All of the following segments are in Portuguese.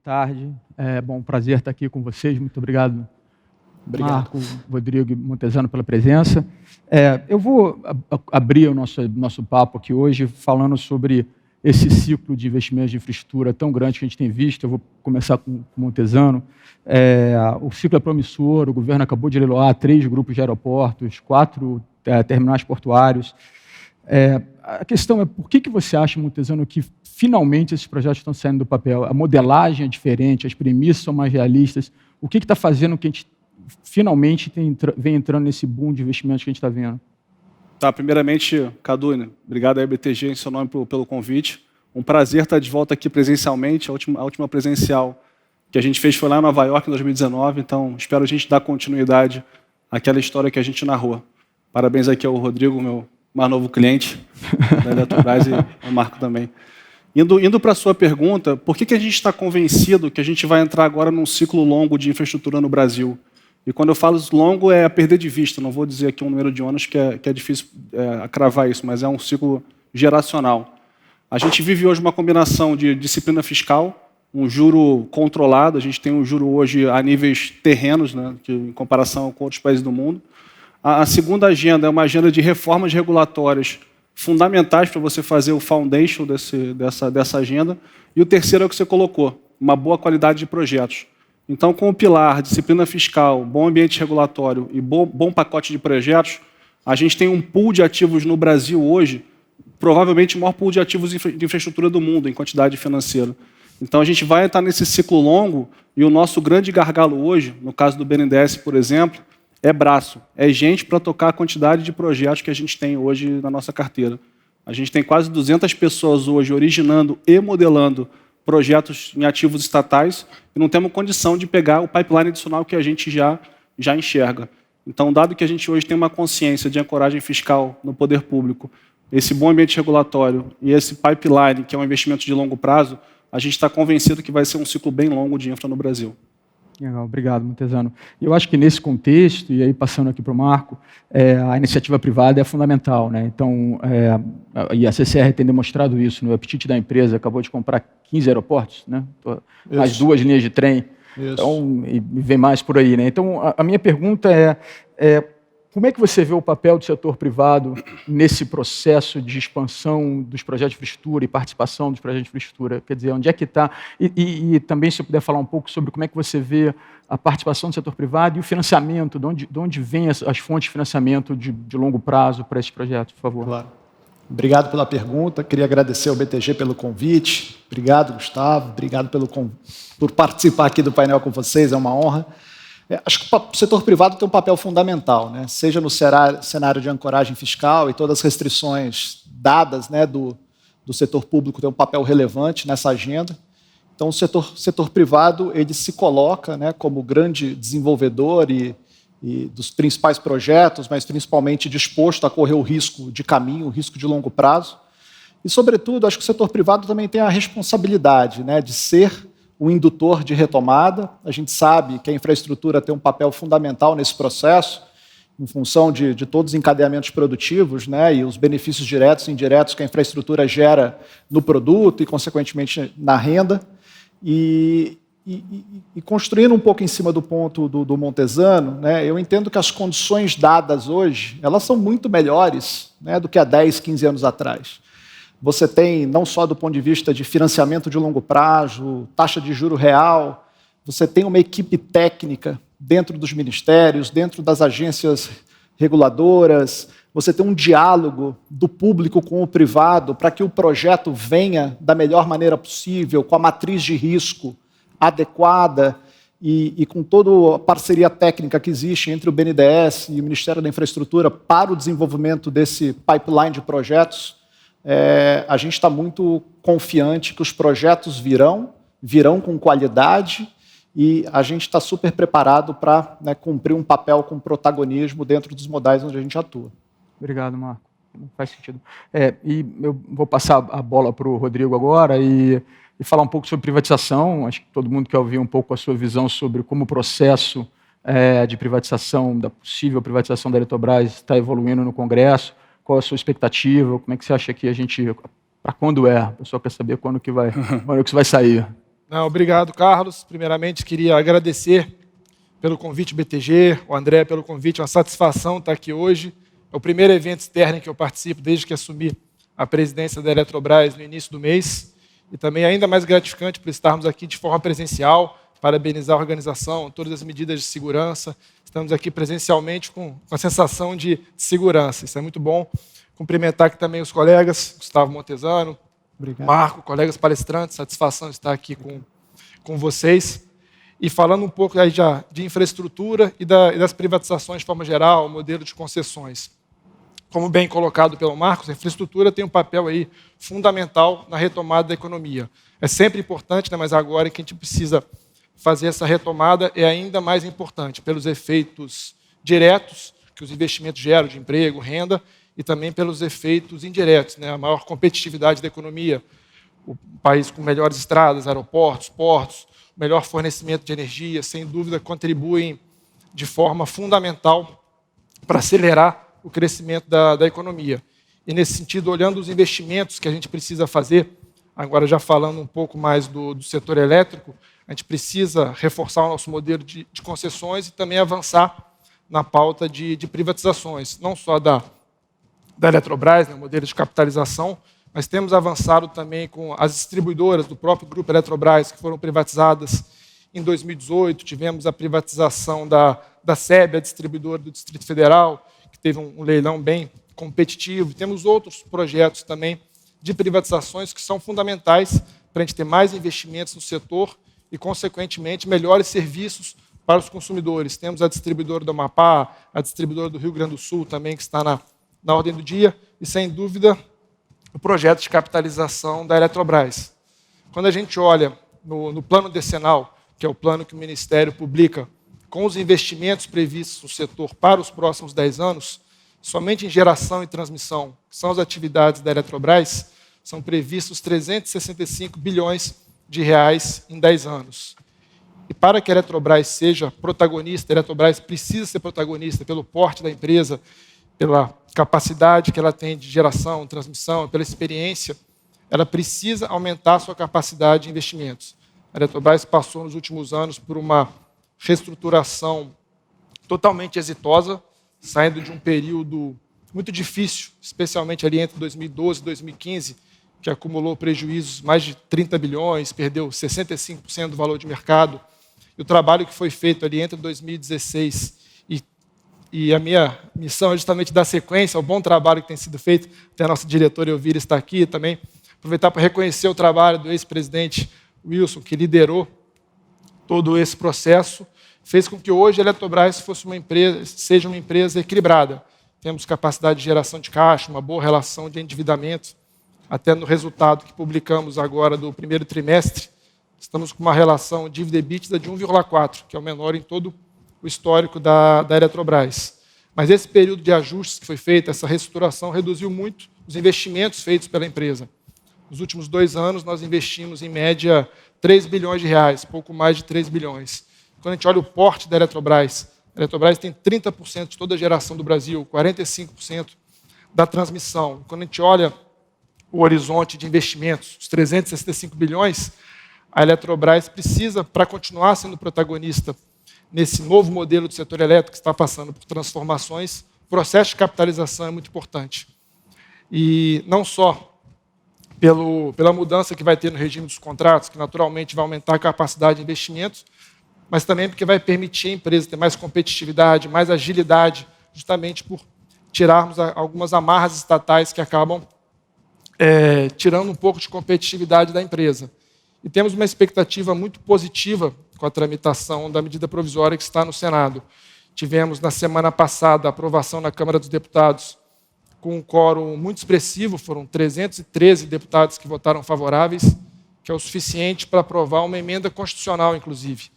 tarde. Bom, prazer estar aqui com vocês. Muito obrigado, Marco, Rodrigo e Montezano, pela presença. Eu vou abrir o nosso papo aqui hoje falando sobre esse ciclo de investimentos de infraestrutura tão grande que a gente tem visto. Eu vou começar com o Montezano. O ciclo é promissor, o governo acabou de leiloar 3 grupos de aeroportos, 4 terminais portuários. A questão é, por que você acha, Montezano, que finalmente esses projetos estão saindo do papel? A modelagem é diferente, as premissas são mais realistas. O que está fazendo que a gente finalmente vem entrando nesse boom de investimentos que a gente está vendo? Tá, primeiramente, Cadu, obrigado à BTG em seu nome pelo convite. Um prazer estar de volta aqui presencialmente. A última presencial que a gente fez foi lá em Nova York, em 2019, então espero a gente dar continuidade àquela história que a gente narrou. Parabéns aqui ao Rodrigo, meu mais novo cliente da Eletrobras, e ao Marco também. Indo para a sua pergunta, por que a gente está convencido que a gente vai entrar agora num ciclo longo de infraestrutura no Brasil? E quando eu falo longo, é a perder de vista, não vou dizer aqui um número de anos que é difícil cravar isso, mas é um ciclo geracional. A gente vive hoje uma combinação de disciplina fiscal, um juro controlado, a gente tem um juro hoje a níveis terrenos, né, em comparação com outros países do mundo. A segunda agenda é uma agenda de reformas regulatórias fundamentais para você fazer o foundation dessa agenda. E o terceiro é o que você colocou, uma boa qualidade de projetos. Então, com o pilar, disciplina fiscal, bom ambiente regulatório e bom pacote de projetos, a gente tem um pool de ativos no Brasil hoje, provavelmente o maior pool de ativos de infraestrutura do mundo, em quantidade financeira. Então, a gente vai estar nesse ciclo longo e o nosso grande gargalo hoje, no caso do BNDES, por exemplo, é braço, é gente para tocar a quantidade de projetos que a gente tem hoje na nossa carteira. A gente tem quase 200 pessoas hoje originando e modelando projetos em ativos estatais e não temos condição de pegar o pipeline adicional que a gente já enxerga. Então, dado que a gente hoje tem uma consciência de ancoragem fiscal no poder público, esse bom ambiente regulatório e esse pipeline, que é um investimento de longo prazo, a gente está convencido que vai ser um ciclo bem longo de infra no Brasil. Legal, obrigado, Montezano. Eu acho que nesse contexto, e aí passando aqui para o Marco, a iniciativa privada é fundamental, né? Então, e a CCR tem demonstrado isso, no apetite da empresa, acabou de comprar 15 aeroportos, né? Mais 2 linhas de trem, então, e vem mais por aí, né? Então, a minha pergunta é como é que você vê o papel do setor privado nesse processo de expansão dos projetos de infraestrutura e participação dos projetos de infraestrutura? Quer dizer, onde é que está? E também, se eu puder falar um pouco sobre como é que você vê a participação do setor privado e o financiamento, de onde vêm as fontes de financiamento de longo prazo para esses projetos, por favor. Claro. Obrigado pela pergunta. Queria agradecer ao BTG pelo convite. Obrigado, Gustavo. Obrigado por participar aqui do painel com vocês. É uma honra. Acho que o setor privado tem um papel fundamental, né? Seja no cenário de ancoragem fiscal e todas as restrições dadas, né, do setor público tem um papel relevante nessa agenda. Então, o setor privado ele se coloca, né, como grande desenvolvedor e dos principais projetos, mas principalmente disposto a correr o risco de caminho, o risco de longo prazo. E, sobretudo, acho que o setor privado também tem a responsabilidade, né, de ser o indutor de retomada. A gente sabe que a infraestrutura tem um papel fundamental nesse processo, em função de todos os encadeamentos produtivos, né, e os benefícios diretos e indiretos que a infraestrutura gera no produto e, consequentemente, na renda. E construindo um pouco em cima do ponto do Montezano, né, eu entendo que as condições dadas hoje elas são muito melhores, né, do que há 10, 15 anos atrás. Você tem, não só do ponto de vista de financiamento de longo prazo, taxa de juro real, você tem uma equipe técnica dentro dos ministérios, dentro das agências reguladoras, você tem um diálogo do público com o privado para que o projeto venha da melhor maneira possível, com a matriz de risco adequada e com toda a parceria técnica que existe entre o BNDES e o Ministério da Infraestrutura para o desenvolvimento desse pipeline de projetos. A gente está muito confiante que os projetos virão com qualidade e a gente está super preparado para, né, cumprir um papel com protagonismo dentro dos modais onde a gente atua. Obrigado, Marco. Faz sentido. E eu vou passar a bola para o Rodrigo agora e falar um pouco sobre privatização. Acho que todo mundo quer ouvir um pouco a sua visão sobre como o processo de privatização, da possível privatização da Eletrobras está evoluindo no Congresso. Qual a sua expectativa? Como é que você acha que a gente... Para quando é? O pessoal quer saber quando que vai sair. Não, obrigado, Carlos. Primeiramente, queria agradecer pelo convite BTG, o André pelo convite, é uma satisfação estar aqui hoje. É o primeiro evento externo em que eu participo desde que assumi a presidência da Eletrobras no início do mês. E também ainda mais gratificante por estarmos aqui de forma presencial, parabenizar a organização, todas as medidas de segurança. Estamos aqui presencialmente com a sensação de segurança. Isso é muito bom. Cumprimentar aqui também os colegas, Gustavo Montesano, Obrigado. Marco, colegas palestrantes, satisfação de estar aqui com vocês. E falando um pouco aí já de infraestrutura e das privatizações de forma geral, o modelo de concessões. Como bem colocado pelo Marcos, a infraestrutura tem um papel aí fundamental na retomada da economia. É sempre importante, né, mas agora que a gente precisa fazer essa retomada é ainda mais importante, pelos efeitos diretos que os investimentos geram de emprego, renda, e também pelos efeitos indiretos, né, a maior competitividade da economia, o país com melhores estradas, aeroportos, portos, melhor fornecimento de energia, sem dúvida, contribuem de forma fundamental para acelerar o crescimento da economia. E, nesse sentido, olhando os investimentos que a gente precisa fazer, agora já falando um pouco mais do setor elétrico, a gente precisa reforçar o nosso modelo de concessões e também avançar na pauta de privatizações, não só da Eletrobras, né, o modelo de capitalização, mas temos avançado também com as distribuidoras do próprio Grupo Eletrobras, que foram privatizadas em 2018. Tivemos a privatização da SEB, a distribuidora do Distrito Federal, que teve um leilão bem competitivo. Temos outros projetos também de privatizações que são fundamentais para a gente ter mais investimentos no setor e, consequentemente, melhores serviços para os consumidores. Temos a distribuidora do Amapá, a distribuidora do Rio Grande do Sul também, que está na ordem do dia, e, sem dúvida, o projeto de capitalização da Eletrobras. Quando a gente olha no plano decenal, que é o plano que o Ministério publica, com os investimentos previstos no setor para os próximos 10 anos, somente em geração e transmissão, que são as atividades da Eletrobras, são previstos 365 bilhões de reais em 10 anos. E para que a Eletrobras seja protagonista, a Eletrobras precisa ser protagonista pelo porte da empresa, pela capacidade que ela tem de geração, transmissão, pela experiência, ela precisa aumentar a sua capacidade de investimentos. A Eletrobras passou nos últimos anos por uma reestruturação totalmente exitosa, saindo de um período muito difícil, especialmente ali entre 2012 e 2015, que acumulou prejuízos mais de 30 bilhões, perdeu 65% do valor de mercado. E o trabalho que foi feito ali entre 2016 e a minha missão é justamente dar sequência ao bom trabalho que tem sido feito. Até a nossa diretora Elvira está aqui também. Aproveitar para reconhecer o trabalho do ex-presidente Wilson, que liderou todo esse processo, fez com que hoje a Eletrobras seja uma empresa equilibrada. Temos capacidade de geração de caixa, uma boa relação de endividamento. Até no resultado que publicamos agora do primeiro trimestre, estamos com uma relação dívida-EBITDA de 1,4, que é o menor em todo o histórico da Eletrobras. Mas esse período de ajustes que foi feito, essa reestruturação, reduziu muito os investimentos feitos pela empresa. Nos últimos 2 anos, nós investimos, em média, 3 bilhões de reais, pouco mais de 3 bilhões. Quando a gente olha o porte da Eletrobras, a Eletrobras tem 30% de toda a geração do Brasil, 45% da transmissão. Quando a gente olha o horizonte de investimentos, os 365 bilhões, a Eletrobras precisa, para continuar sendo protagonista nesse novo modelo do setor elétrico que está passando por transformações, o processo de capitalização é muito importante. E não só pela mudança que vai ter no regime dos contratos, que naturalmente vai aumentar a capacidade de investimento, mas também porque vai permitir a empresa ter mais competitividade, mais agilidade, justamente por tirarmos algumas amarras estatais que acabam tirando um pouco de competitividade da empresa. E temos uma expectativa muito positiva com a tramitação da medida provisória que está no Senado. Tivemos, na semana passada, a aprovação na Câmara dos Deputados com um quórum muito expressivo, foram 313 deputados que votaram favoráveis, que é o suficiente para aprovar uma emenda constitucional, inclusive.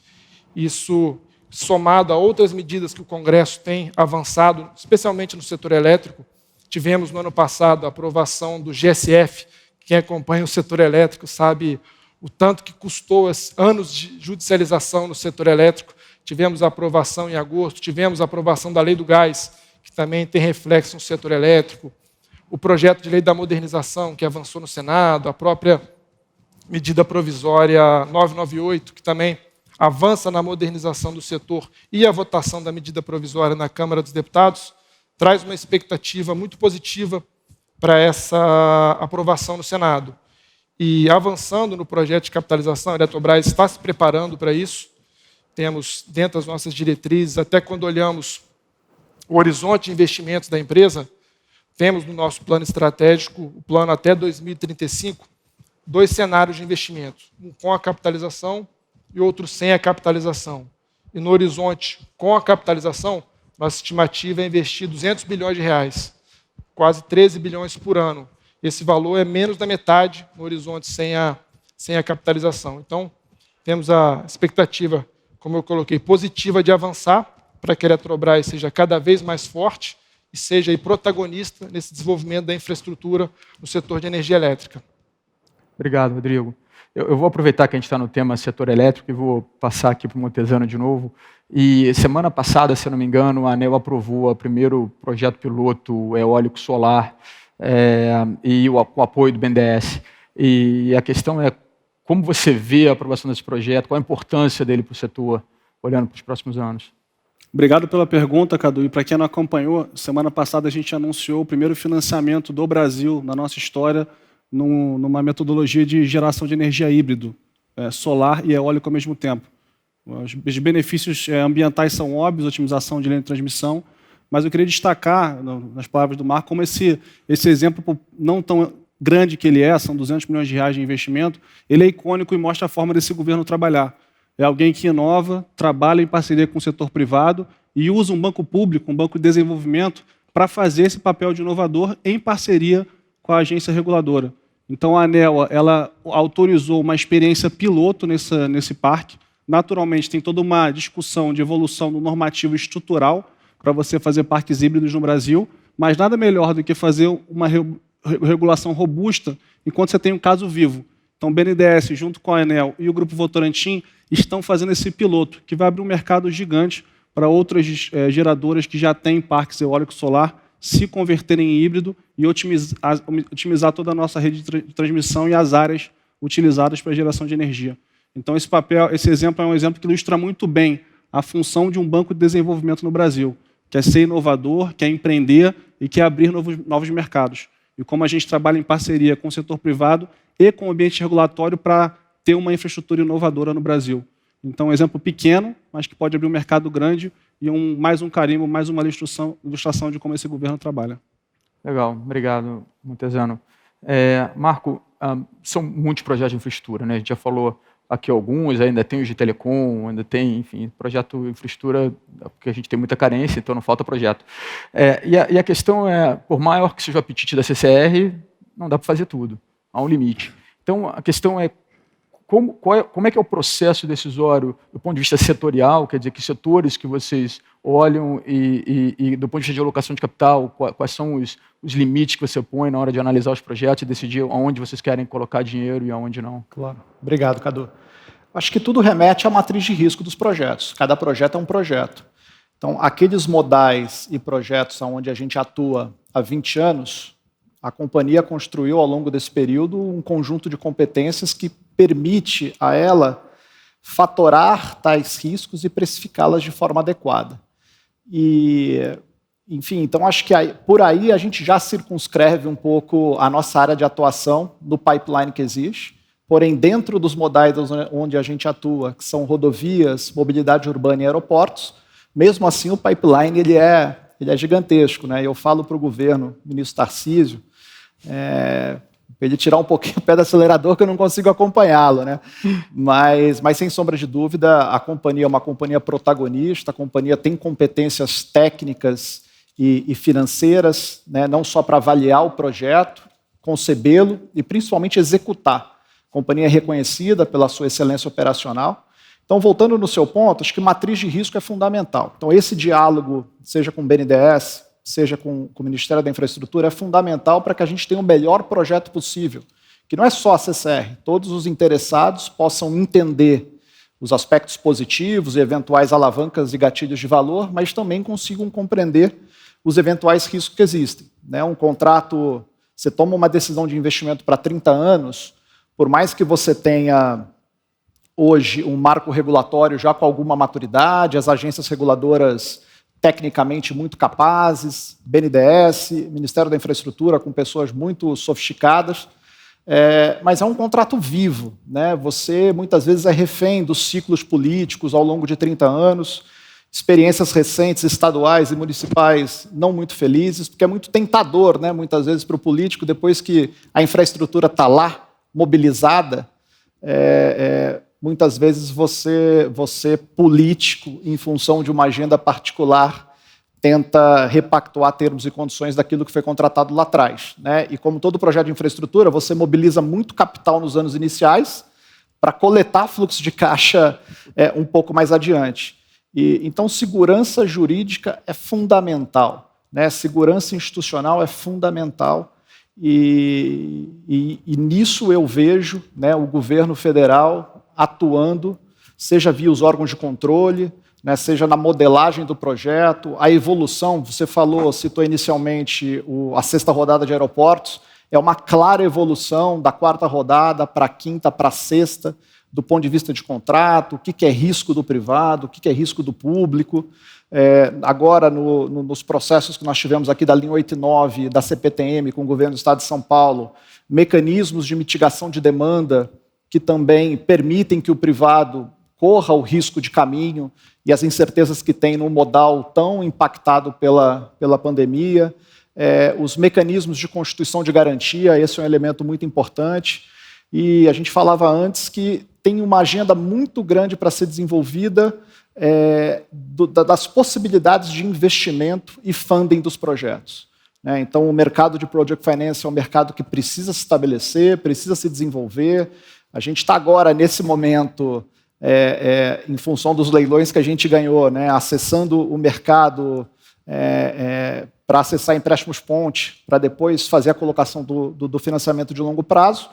Isso, somado a outras medidas que o Congresso tem avançado, especialmente no setor elétrico. Tivemos, no ano passado, a aprovação do GSF. Quem acompanha o setor elétrico sabe o tanto que custou anos de judicialização no setor elétrico. Tivemos a aprovação em agosto, tivemos a aprovação da Lei do Gás, que também tem reflexo no setor elétrico, o projeto de lei da modernização, que avançou no Senado, a própria medida provisória 998, que também avança na modernização do setor, e a votação da medida provisória na Câmara dos Deputados, traz uma expectativa muito positiva para essa aprovação no Senado. E avançando no projeto de capitalização, a Eletrobras está se preparando para isso. Temos dentro das nossas diretrizes, até quando olhamos o horizonte de investimentos da empresa, temos no nosso plano estratégico, o plano até 2035, 2 cenários de investimento, um com a capitalização e outro sem a capitalização. E no horizonte com a capitalização, nossa estimativa é investir 200 bilhões de reais, quase 13 bilhões por ano. Esse valor é menos da metade no horizonte sem a capitalização. Então, temos a expectativa, como eu coloquei, positiva de avançar para que a Eletrobras seja cada vez mais forte e seja aí protagonista nesse desenvolvimento da infraestrutura no setor de energia elétrica. Obrigado, Rodrigo. Eu vou aproveitar que a gente está no tema setor elétrico e vou passar aqui para o Montesano de novo. E semana passada, se eu não me engano, a ANEEL aprovou o primeiro projeto piloto eólico solar e com o apoio do BNDES. E a questão é como você vê a aprovação desse projeto, qual a importância dele para o setor, olhando para os próximos anos? Obrigado pela pergunta, Cadu. E para quem não acompanhou, semana passada a gente anunciou o primeiro financiamento do Brasil na nossa história numa metodologia de geração de energia híbrido, solar e eólico ao mesmo tempo. Os benefícios ambientais são óbvios, otimização de linha de transmissão, mas eu queria destacar, nas palavras do Marco, como esse exemplo não tão grande que ele são 200 milhões de reais de investimento, ele é icônico e mostra a forma desse governo trabalhar. É alguém que inova, trabalha em parceria com o setor privado e usa um banco público, um banco de desenvolvimento, para fazer esse papel de inovador em parceria com a agência reguladora. Então, a ANEEL ela autorizou uma experiência piloto nesse parque. Naturalmente, tem toda uma discussão de evolução do normativo estrutural para você fazer parques híbridos no Brasil, mas nada melhor do que fazer uma regulação robusta enquanto você tem um caso vivo. Então, o BNDES, junto com a ANEEL e o Grupo Votorantim, estão fazendo esse piloto, que vai abrir um mercado gigante para outras geradoras que já têm parques eólico solar se converterem em híbrido e otimizar toda a nossa rede de transmissão e as áreas utilizadas para a geração de energia. Então, esse exemplo é um exemplo que ilustra muito bem a função de um banco de desenvolvimento no Brasil, que é ser inovador, que é empreender e que é abrir novos mercados. E como a gente trabalha em parceria com o setor privado e com o ambiente regulatório para ter uma infraestrutura inovadora no Brasil. Então, um exemplo pequeno, mas que pode abrir um mercado grande e mais um carimbo, mais uma ilustração de como esse governo trabalha. Legal, obrigado, Montesano. Marco, são muitos projetos de infraestrutura, né? A gente já falou aqui alguns, ainda tem os de telecom, ainda tem, enfim, projeto de infraestrutura, porque a gente tem muita carência, então não falta projeto. E a questão é, por maior que seja o apetite da CCR, não dá para fazer tudo, há um limite. Então, a questão é como é que é o processo decisório do ponto de vista setorial, quer dizer, que setores que vocês olham e do ponto de vista de alocação de capital, quais são os limites que você põe na hora de analisar os projetos e decidir aonde vocês querem colocar dinheiro e aonde não? Claro. Obrigado, Cadu. Acho que tudo remete à matriz de risco dos projetos. Cada projeto é um projeto. Então, aqueles modais e projetos onde a gente atua há 20 anos, a companhia construiu ao longo desse período um conjunto de competências que permite a ela fatorar tais riscos e precificá-las de forma adequada. Enfim, então acho que por aí a gente já circunscreve um pouco a nossa área de atuação do pipeline que existe, porém dentro dos modais onde a gente atua, que são rodovias, mobilidade urbana e aeroportos, mesmo assim o pipeline ele é gigantesco, né? Eu falo para o governo, ministro Tarcísio, para ele tirar um pouquinho o pé do acelerador, que eu não consigo acompanhá-lo, né? Mas sem sombra de dúvida, a companhia é uma companhia protagonista, a companhia tem competências técnicas e financeiras, né? Não só para avaliar o projeto, concebê-lo e principalmente executar. A companhia é reconhecida pela sua excelência operacional. Então, voltando no seu ponto, acho que matriz de risco é fundamental. Então, esse diálogo, seja com o BNDES, seja com o Ministério da Infraestrutura, é fundamental para que a gente tenha o melhor projeto possível, que não é só a CCR, todos os interessados possam entender os aspectos positivos e eventuais alavancas e gatilhos de valor, mas também consigam compreender os eventuais riscos que existem. Um contrato, você toma uma decisão de investimento para 30 anos, por mais que você tenha hoje um marco regulatório já com alguma maturidade, as agências reguladoras tecnicamente muito capazes, BNDES, Ministério da Infraestrutura com pessoas muito sofisticadas, mas é um contrato vivo, né? Você muitas vezes é refém dos ciclos políticos ao longo de 30 anos, experiências recentes estaduais e municipais não muito felizes, porque é muito tentador, né, muitas vezes para o político, depois que a infraestrutura está lá, mobilizada, muitas vezes você, político, em função de uma agenda particular, tenta repactuar termos e condições daquilo que foi contratado lá atrás, né? E como todo projeto de infraestrutura, você mobiliza muito capital nos anos iniciais para coletar fluxo de caixa um pouco mais adiante. Então, segurança jurídica é fundamental, né? Segurança institucional é fundamental. E nisso eu vejo, né, o governo federal atuando, seja via os órgãos de controle, né, seja na modelagem do projeto, a evolução, você citou inicialmente a 6ª rodada de aeroportos, é uma clara evolução da 4ª rodada para a 5ª, para a 6ª, do ponto de vista de contrato, o que é risco do privado, o que é risco do público. Agora, nos processos que nós tivemos aqui da linha 8 e 9 da CPTM com o governo do Estado de São Paulo, mecanismos de mitigação de demanda que também permitem que o privado corra o risco de caminho e as incertezas que tem no modal tão impactado pela pandemia. Os mecanismos de constituição de garantia, esse é um elemento muito importante. E a gente falava antes que tem uma agenda muito grande para ser desenvolvida das possibilidades de investimento e funding dos projetos. Então, o mercado de Project Finance é um mercado que precisa se estabelecer, precisa se desenvolver. A gente está agora, nesse momento, em função dos leilões que a gente ganhou, né, acessando o mercado para acessar empréstimos ponte, para depois fazer a colocação do financiamento de longo prazo.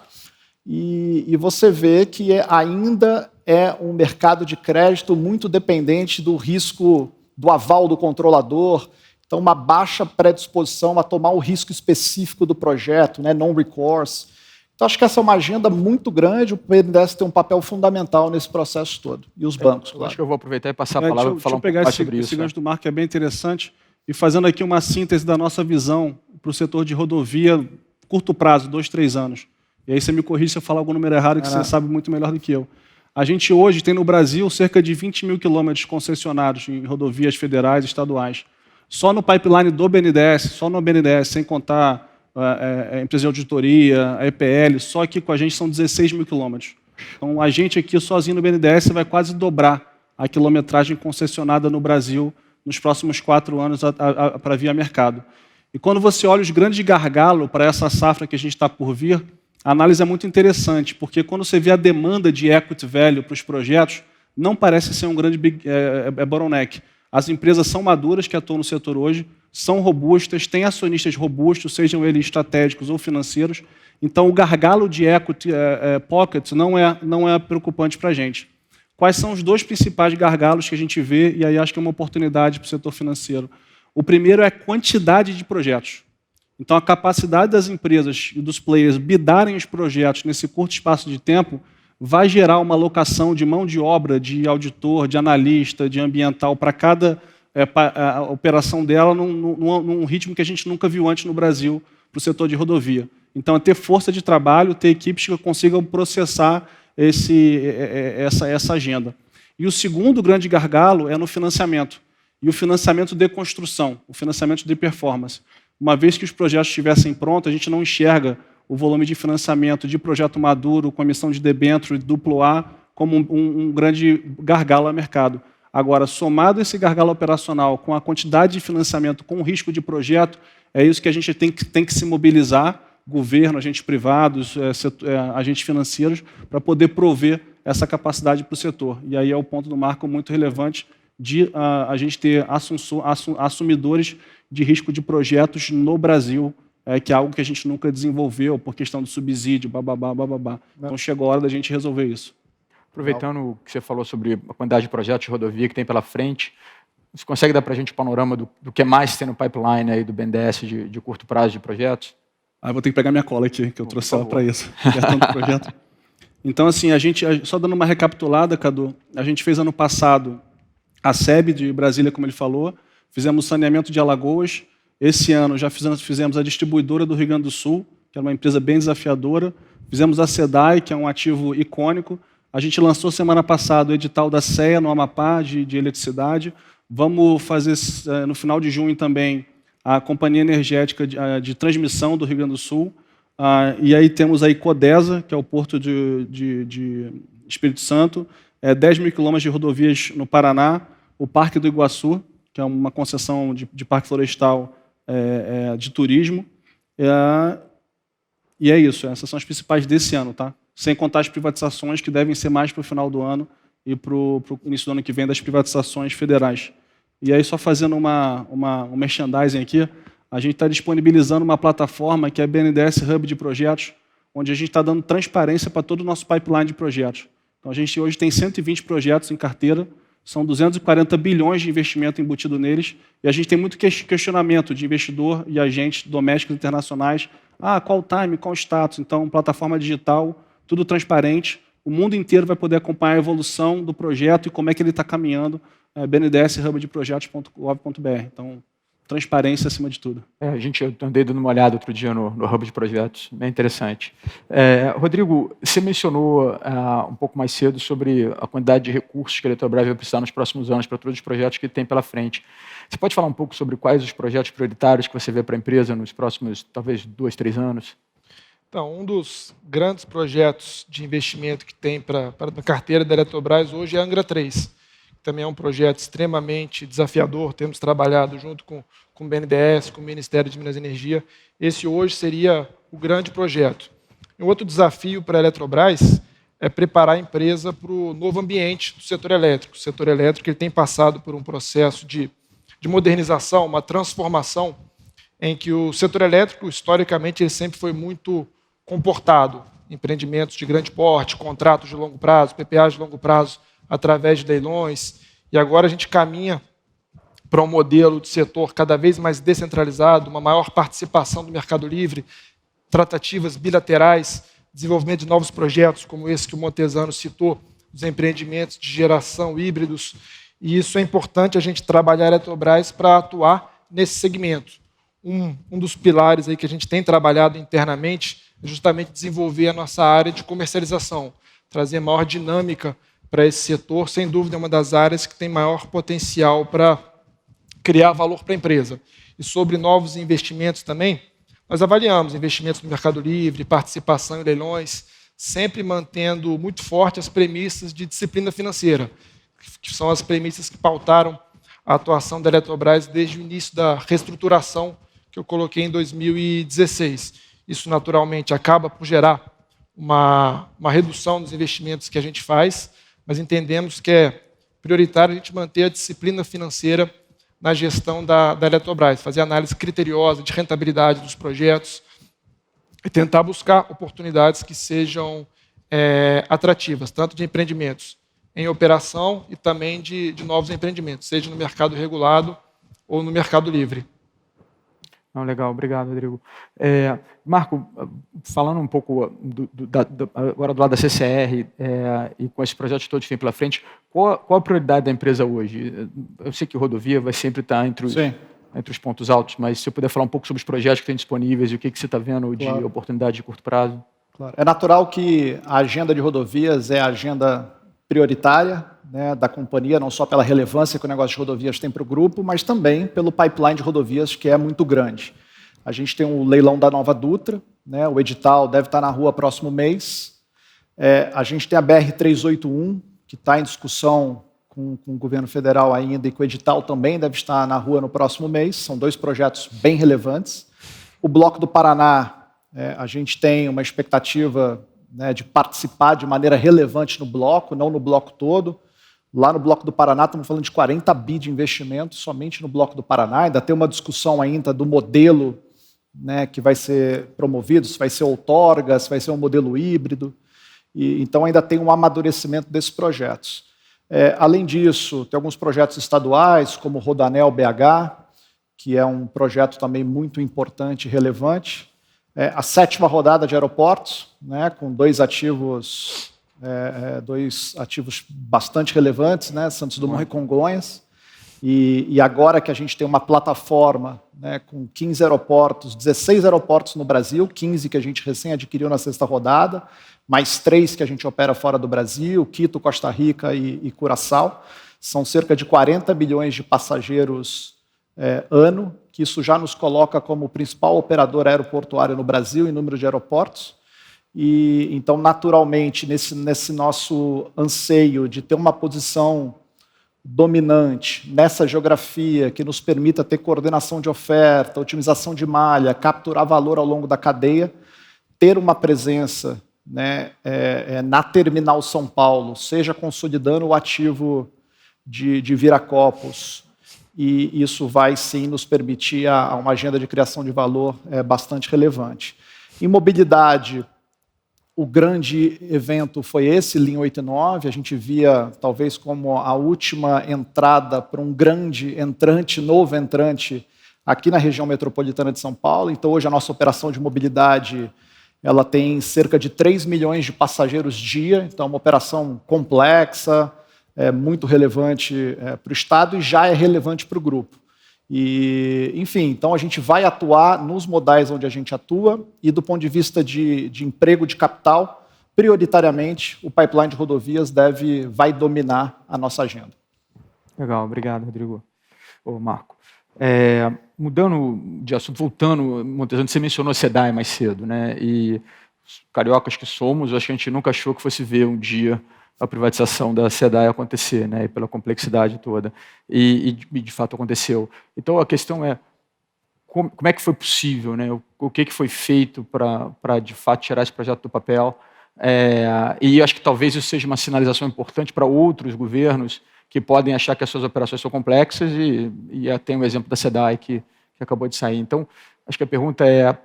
E você vê que ainda é um mercado de crédito muito dependente do risco, do aval do controlador, então uma baixa predisposição a tomar o risco específico do projeto, né, non-recourse. Então, acho que essa é uma agenda muito grande, o BNDES tem um papel fundamental nesse processo todo, e os bancos, claro. Acho que eu vou aproveitar e passar a palavra para falar um pouco mais sobre isso. Esse gancho do Marco é bem interessante, e fazendo aqui uma síntese da nossa visão para o setor de rodovia, curto prazo, 2, 3 anos. E aí você me corrige se eu falar algum número errado, que você sabe muito melhor do que eu. A gente hoje tem no Brasil cerca de 20 mil quilômetros concessionados em rodovias federais e estaduais. Só no pipeline do BNDES, só no BNDES, sem contar a empresa de auditoria, a EPL, só aqui com a gente são 16 mil quilômetros. Então, a gente aqui sozinho no BNDES vai quase dobrar a quilometragem concessionada no Brasil nos próximos 4 anos para via mercado. E quando você olha os grandes gargalos para essa safra que a gente está por vir, a análise é muito interessante, porque quando você vê a demanda de equity value para os projetos, não parece ser um grande bottleneck. As empresas são maduras que atuam no setor hoje, são robustas, têm acionistas robustos, sejam eles estratégicos ou financeiros. Então, o gargalo de equity pocket não é preocupante para a gente. Quais são os 2 principais gargalos que a gente vê, e aí acho que é uma oportunidade para o setor financeiro? O primeiro é a quantidade de projetos. Então, a capacidade das empresas e dos players bidarem os projetos nesse curto espaço de tempo vai gerar uma alocação de mão de obra, de auditor, de analista, de ambiental para cada operação dela num ritmo que a gente nunca viu antes no Brasil para o setor de rodovia. Então, é ter força de trabalho, ter equipes que consigam processar essa agenda. E o segundo grande gargalo é no financiamento. E o financiamento de construção, o financiamento de performance. Uma vez que os projetos estivessem prontos, a gente não enxerga o volume de financiamento de projeto maduro, com emissão de debênture, duplo A, como um grande gargalo ao mercado. Agora, somado esse gargalo operacional com a quantidade de financiamento, com o risco de projeto, é isso que a gente tem que se mobilizar, governo, agentes privados, agentes financeiros, para poder prover essa capacidade para o setor. E aí é o ponto do Marco muito relevante de a gente ter assumidores de risco de projetos no Brasil, que é algo que a gente nunca desenvolveu por questão do subsídio, bababá. Então chegou a hora da gente resolver isso. Aproveitando o que você falou sobre a quantidade de projetos de rodovia que tem pela frente, você consegue dar para a gente um panorama do que mais tem no pipeline aí do BNDES de curto prazo de projetos? Vou ter que pegar minha cola aqui, que eu trouxe ela para isso. É tanto projeto. Então, assim, só dando uma recapitulada, Cadu, a gente fez ano passado a SEB de Brasília, como ele falou, fizemos saneamento de Alagoas, esse ano já fizemos a distribuidora do Rio Grande do Sul, que é uma empresa bem desafiadora, fizemos a SEDAI, que é um ativo icônico, a gente lançou semana passada o edital da CEA no Amapá, de eletricidade, vamos fazer no final de junho também a Companhia Energética de Transmissão do Rio Grande do Sul, e aí temos a Codesa, que é o Porto de Espírito Santo, 10 mil quilômetros de rodovias no Paraná, o Parque do Iguaçu, que é uma concessão de parque florestal de turismo, e é isso, essas são as principais desse ano, tá? Sem contar as privatizações que devem ser mais para o final do ano e para o início do ano que vem das privatizações federais. E aí, só fazendo um merchandising aqui, a gente está disponibilizando uma plataforma que é a BNDES Hub de Projetos, onde a gente está dando transparência para todo o nosso pipeline de projetos. Então, a gente hoje tem 120 projetos em carteira, são 240 bilhões de investimento embutido neles, e a gente tem muito questionamento de investidor e agentes domésticos e internacionais. Qual o time, qual o status? Então, plataforma digital, tudo transparente, o mundo inteiro vai poder acompanhar a evolução do projeto e como é que ele está caminhando, bndsHubdeprojetos.gov.br. Então, transparência acima de tudo. Eu andei dando uma olhada outro dia no Hub de Projetos, bem interessante. Rodrigo, você mencionou um pouco mais cedo sobre a quantidade de recursos que a Eletrobras vai precisar nos próximos anos para todos os projetos que tem pela frente. Você pode falar um pouco sobre quais os projetos prioritários que você vê para a empresa nos próximos, talvez, 2, 3 anos? Então, um dos grandes projetos de investimento que tem para a carteira da Eletrobras hoje é a Angra 3. Também é um projeto extremamente desafiador, temos trabalhado junto com o BNDES, com o Ministério de Minas e Energia. Esse hoje seria o grande projeto. Um outro desafio para a Eletrobras é preparar a empresa para o novo ambiente do setor elétrico. O setor elétrico ele tem passado por um processo de modernização, uma transformação, em que o setor elétrico, historicamente, ele sempre foi muito comportado. Empreendimentos de grande porte, contratos de longo prazo, PPAs de longo prazo, através de leilões, e agora a gente caminha para um modelo de setor cada vez mais descentralizado, uma maior participação do mercado livre, tratativas bilaterais, desenvolvimento de novos projetos, como esse que o Montesano citou, os empreendimentos de geração híbridos, e isso é importante a gente trabalhar a Eletrobras para atuar nesse segmento. Um dos pilares aí que a gente tem trabalhado internamente é justamente desenvolver a nossa área de comercialização, trazer maior dinâmica para esse setor, sem dúvida é uma das áreas que tem maior potencial para criar valor para a empresa. E sobre novos investimentos também, nós avaliamos investimentos no Mercado Livre, participação em leilões, sempre mantendo muito forte as premissas de disciplina financeira, que são as premissas que pautaram a atuação da Eletrobras desde o início da reestruturação que eu coloquei em 2016. Isso, naturalmente, acaba por gerar uma redução dos investimentos que a gente faz, mas entendemos que é prioritário a gente manter a disciplina financeira na gestão da Eletrobras, fazer análise criteriosa de rentabilidade dos projetos e tentar buscar oportunidades que sejam atrativas, tanto de empreendimentos em operação e também de novos empreendimentos, seja no mercado regulado ou no mercado livre. Não, legal, obrigado, Rodrigo. Marco, falando um pouco agora do lado da CCR e com esses projetos todos que tem pela frente, qual a prioridade da empresa hoje? Eu sei que rodovia vai sempre estar entre os pontos altos, mas se eu puder falar um pouco sobre os projetos que tem disponíveis e o que você está vendo de oportunidade de curto prazo. Claro. É natural que a agenda de rodovias é a agenda prioritária, né, da companhia, não só pela relevância que o negócio de rodovias tem para o grupo, mas também pelo pipeline de rodovias, que é muito grande. A gente tem o leilão da Nova Dutra, né, o edital deve estar na rua próximo mês. A gente tem a BR-381, que está em discussão com o governo federal ainda, e que o edital também deve estar na rua no próximo mês. São dois projetos bem relevantes. O Bloco do Paraná, a gente tem uma expectativa, né, de participar de maneira relevante no bloco, não no bloco todo. Lá no Bloco do Paraná, estamos falando de 40 bi de investimento somente no Bloco do Paraná. Ainda tem uma discussão ainda do modelo, né, que vai ser promovido, se vai ser outorga, se vai ser um modelo híbrido. Então, ainda tem um amadurecimento desses projetos. Além disso, tem alguns projetos estaduais, como o Rodanel BH, que é um projeto também muito importante e relevante. A 7ª rodada de aeroportos, né, com dois ativos bastante relevantes, né, Santos Dumont e Congonhas. E agora que a gente tem uma plataforma, né, com 15 aeroportos, 16 aeroportos no Brasil, 15 que a gente recém adquiriu na 6ª rodada, mais 3 que a gente opera fora do Brasil, Quito, Costa Rica e Curaçao. São cerca de 40 bilhões de passageiros ano, que isso já nos coloca como o principal operador aeroportuário no Brasil em número de aeroportos. E então, naturalmente, nesse nosso anseio de ter uma posição dominante nessa geografia que nos permita ter coordenação de oferta, otimização de malha, capturar valor ao longo da cadeia, ter uma presença, né, na Terminal São Paulo, seja consolidando o ativo de Viracopos, e isso vai sim nos permitir uma agenda de criação de valor bastante relevante. Em mobilidade, o grande evento foi esse, Lean 89, a gente via talvez como a última entrada para um grande novo entrante aqui na região metropolitana de São Paulo. Então hoje a nossa operação de mobilidade ela tem cerca de 3 milhões de passageiros dia, então é uma operação complexa, muito relevante para o Estado e já é relevante para o grupo. E, enfim, então a gente vai atuar nos modais onde a gente atua e do ponto de vista de emprego de capital, prioritariamente o pipeline de rodovias vai dominar a nossa agenda. Legal, obrigado, Rodrigo. Ô, Marco. Mudando de assunto, voltando, Montezano, você mencionou a SEDAI mais cedo, né? E os cariocas que somos, acho que a gente nunca achou que fosse ver um dia a privatização da SEDAI acontecer, né, pela complexidade toda, e de fato aconteceu. Então a questão é, como é que foi possível, né, o que foi feito para de fato tirar esse projeto do papel, e acho que talvez isso seja uma sinalização importante para outros governos que podem achar que as suas operações são complexas, e tem o exemplo da SEDAI que acabou de sair. Então, acho que a pergunta é,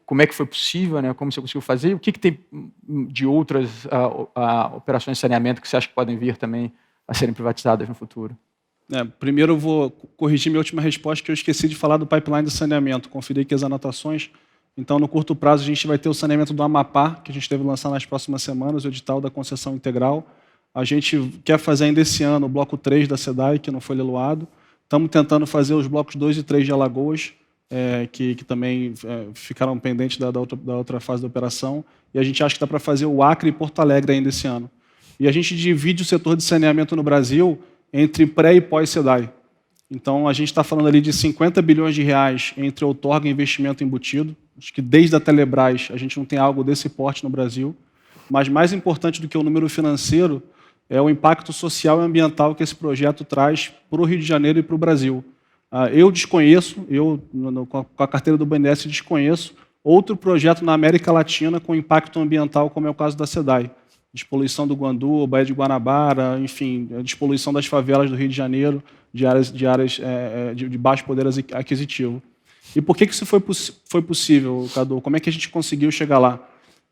como é que foi possível, né? Como você conseguiu fazer, o que tem de outras operações de saneamento que você acha que podem vir também a serem privatizadas no futuro? Primeiro eu vou corrigir minha última resposta, que eu esqueci de falar do pipeline de saneamento. Conferi aqui as anotações. Então, no curto prazo, a gente vai ter o saneamento do Amapá, que a gente deve lançar nas próximas semanas, o edital da concessão integral. A gente quer fazer ainda esse ano o bloco 3 da SEDAI, que não foi leiloado. Estamos tentando fazer os blocos 2 e 3 de Alagoas, que também ficaram pendentes da outra fase da operação, e a gente acha que dá para fazer o Acre e Porto Alegre ainda esse ano. E a gente divide o setor de saneamento no Brasil entre pré e pós-SEDAI. Então, a gente está falando ali de 50 bilhões de reais entre outorga e investimento embutido. Acho que desde a Telebrás a gente não tem algo desse porte no Brasil. Mas mais importante do que o número financeiro é o impacto social e ambiental que esse projeto traz para o Rio de Janeiro e para o Brasil. Eu desconheço, com a carteira do BNDES, desconheço outro projeto na América Latina com impacto ambiental, como é o caso da SEDAI. Despoluição do Guandu, Baía de Guanabara, enfim, a despoluição das favelas do Rio de Janeiro, de áreas de baixo poder aquisitivo. E por que isso foi possível, Cadu? Como é que a gente conseguiu chegar lá?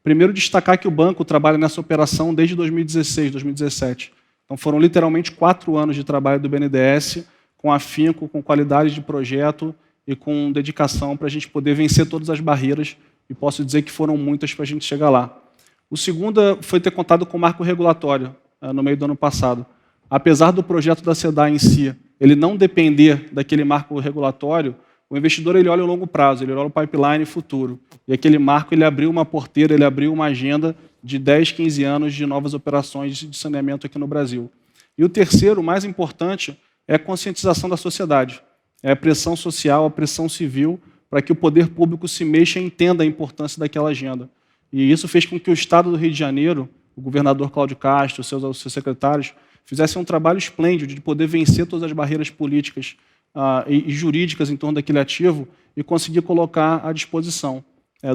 Primeiro, destacar que o banco trabalha nessa operação desde 2016, 2017. Então, foram literalmente 4 anos de trabalho do BNDES, com afinco, com qualidade de projeto e com dedicação para a gente poder vencer todas as barreiras, e posso dizer que foram muitas para a gente chegar lá. O segundo foi ter contado com o marco regulatório no meio do ano passado. Apesar do projeto da SEDAI em si, ele não depender daquele marco regulatório, o investidor ele olha o longo prazo, ele olha o pipeline futuro. E aquele marco ele abriu uma porteira, ele abriu uma agenda de 10, 15 anos de novas operações de saneamento aqui no Brasil. E o terceiro, o mais importante, é a conscientização da sociedade. É a pressão social, a pressão civil, para que o poder público se mexa e entenda a importância daquela agenda. E isso fez com que o Estado do Rio de Janeiro, o governador Cláudio Castro, seus secretários, fizessem um trabalho esplêndido de poder vencer todas as barreiras políticas e jurídicas em torno daquele ativo e conseguir colocar à disposição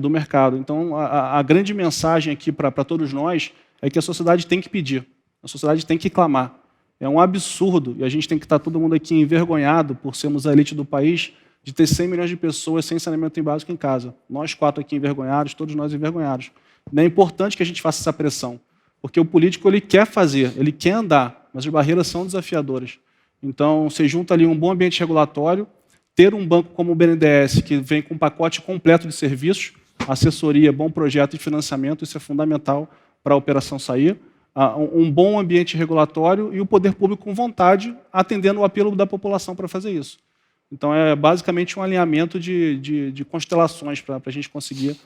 do mercado. Então, a grande mensagem aqui para todos nós é que a sociedade tem que pedir, a sociedade tem que clamar. É um absurdo, e a gente tem que estar todo mundo aqui envergonhado por sermos a elite do país, de ter 100 milhões de pessoas sem saneamento básico em casa. Nós 4 aqui envergonhados, todos nós envergonhados. E é importante que a gente faça essa pressão, porque o político ele quer fazer, ele quer andar, mas as barreiras são desafiadoras. Então, você junta ali um bom ambiente regulatório, ter um banco como o BNDES, que vem com um pacote completo de serviços, assessoria, bom projeto e financiamento, isso é fundamental para a operação sair. Um bom ambiente regulatório e o poder público com vontade, atendendo o apelo da população para fazer isso. Então, é basicamente um alinhamento de constelações para a gente conseguir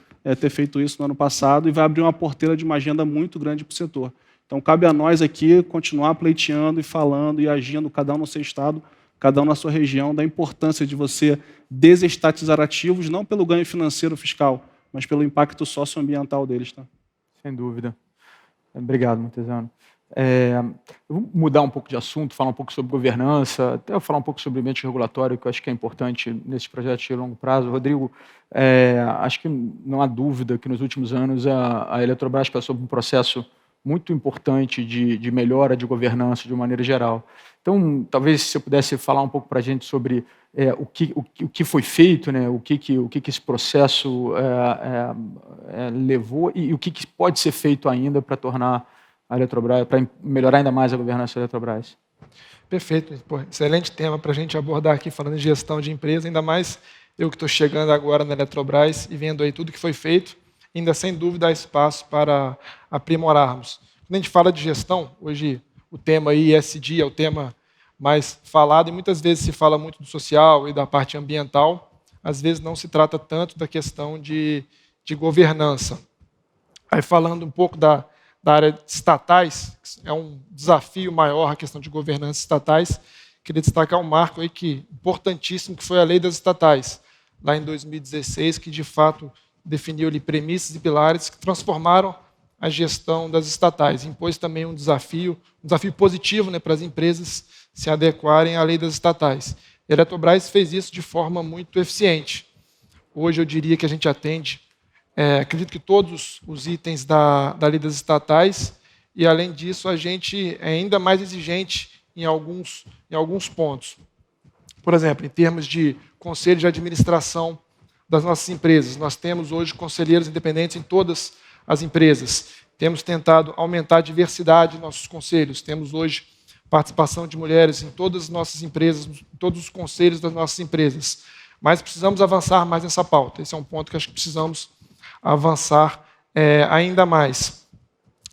ter feito isso no ano passado e vai abrir uma porteira de uma agenda muito grande para o setor. Então, cabe a nós aqui continuar pleiteando e falando e agindo, cada um no seu estado, cada um na sua região, da importância de você desestatizar ativos, não pelo ganho financeiro fiscal, mas pelo impacto socioambiental deles. Tá? Sem dúvida. Obrigado, Montezano. Eu vou mudar um pouco de assunto, falar um pouco sobre governança, até falar um pouco sobre ambiente regulatório, que eu acho que é importante nesses projetos de longo prazo. Rodrigo, acho que não há dúvida que nos últimos anos a Eletrobras passou por um processo muito importante de melhora de governança de uma maneira geral. Então, talvez se você pudesse falar um pouco para a gente sobre o que foi feito, né, o que esse processo levou e o que pode ser feito ainda para tornar a Eletrobras, para melhorar ainda mais a governança da Eletrobras. Perfeito. Pô, excelente tema para a gente abordar aqui, falando em gestão de empresa, ainda mais eu que estou chegando agora na Eletrobras e vendo aí tudo que foi feito, ainda sem dúvida há espaço para aprimorarmos. Quando a gente fala de gestão, hoje o tema ESG é o tema mais falado e muitas vezes se fala muito do social e da parte ambiental, às vezes não se trata tanto da questão de governança. Aí falando um pouco da área de estatais, é um desafio maior a questão de governança estatais, queria destacar um marco aí importantíssimo, que foi a Lei das Estatais, lá em 2016, que de fato definiu ali premissas e pilares que transformaram a gestão das estatais. Impôs também um desafio positivo, né, para as empresas se adequarem à Lei das Estatais. A Eletrobras fez isso de forma muito eficiente. Hoje eu diria que a gente atende, acredito que todos os itens da Lei das Estatais, e além disso a gente é ainda mais exigente em alguns pontos. Por exemplo, em termos de conselho de administração das nossas empresas, nós temos hoje conselheiros independentes em todas as empresas. Temos tentado aumentar a diversidade em nossos conselhos. Temos hoje participação de mulheres em todas as nossas empresas, em todos os conselhos das nossas empresas. Mas precisamos avançar mais nessa pauta. Esse é um ponto que acho que precisamos avançar ainda mais.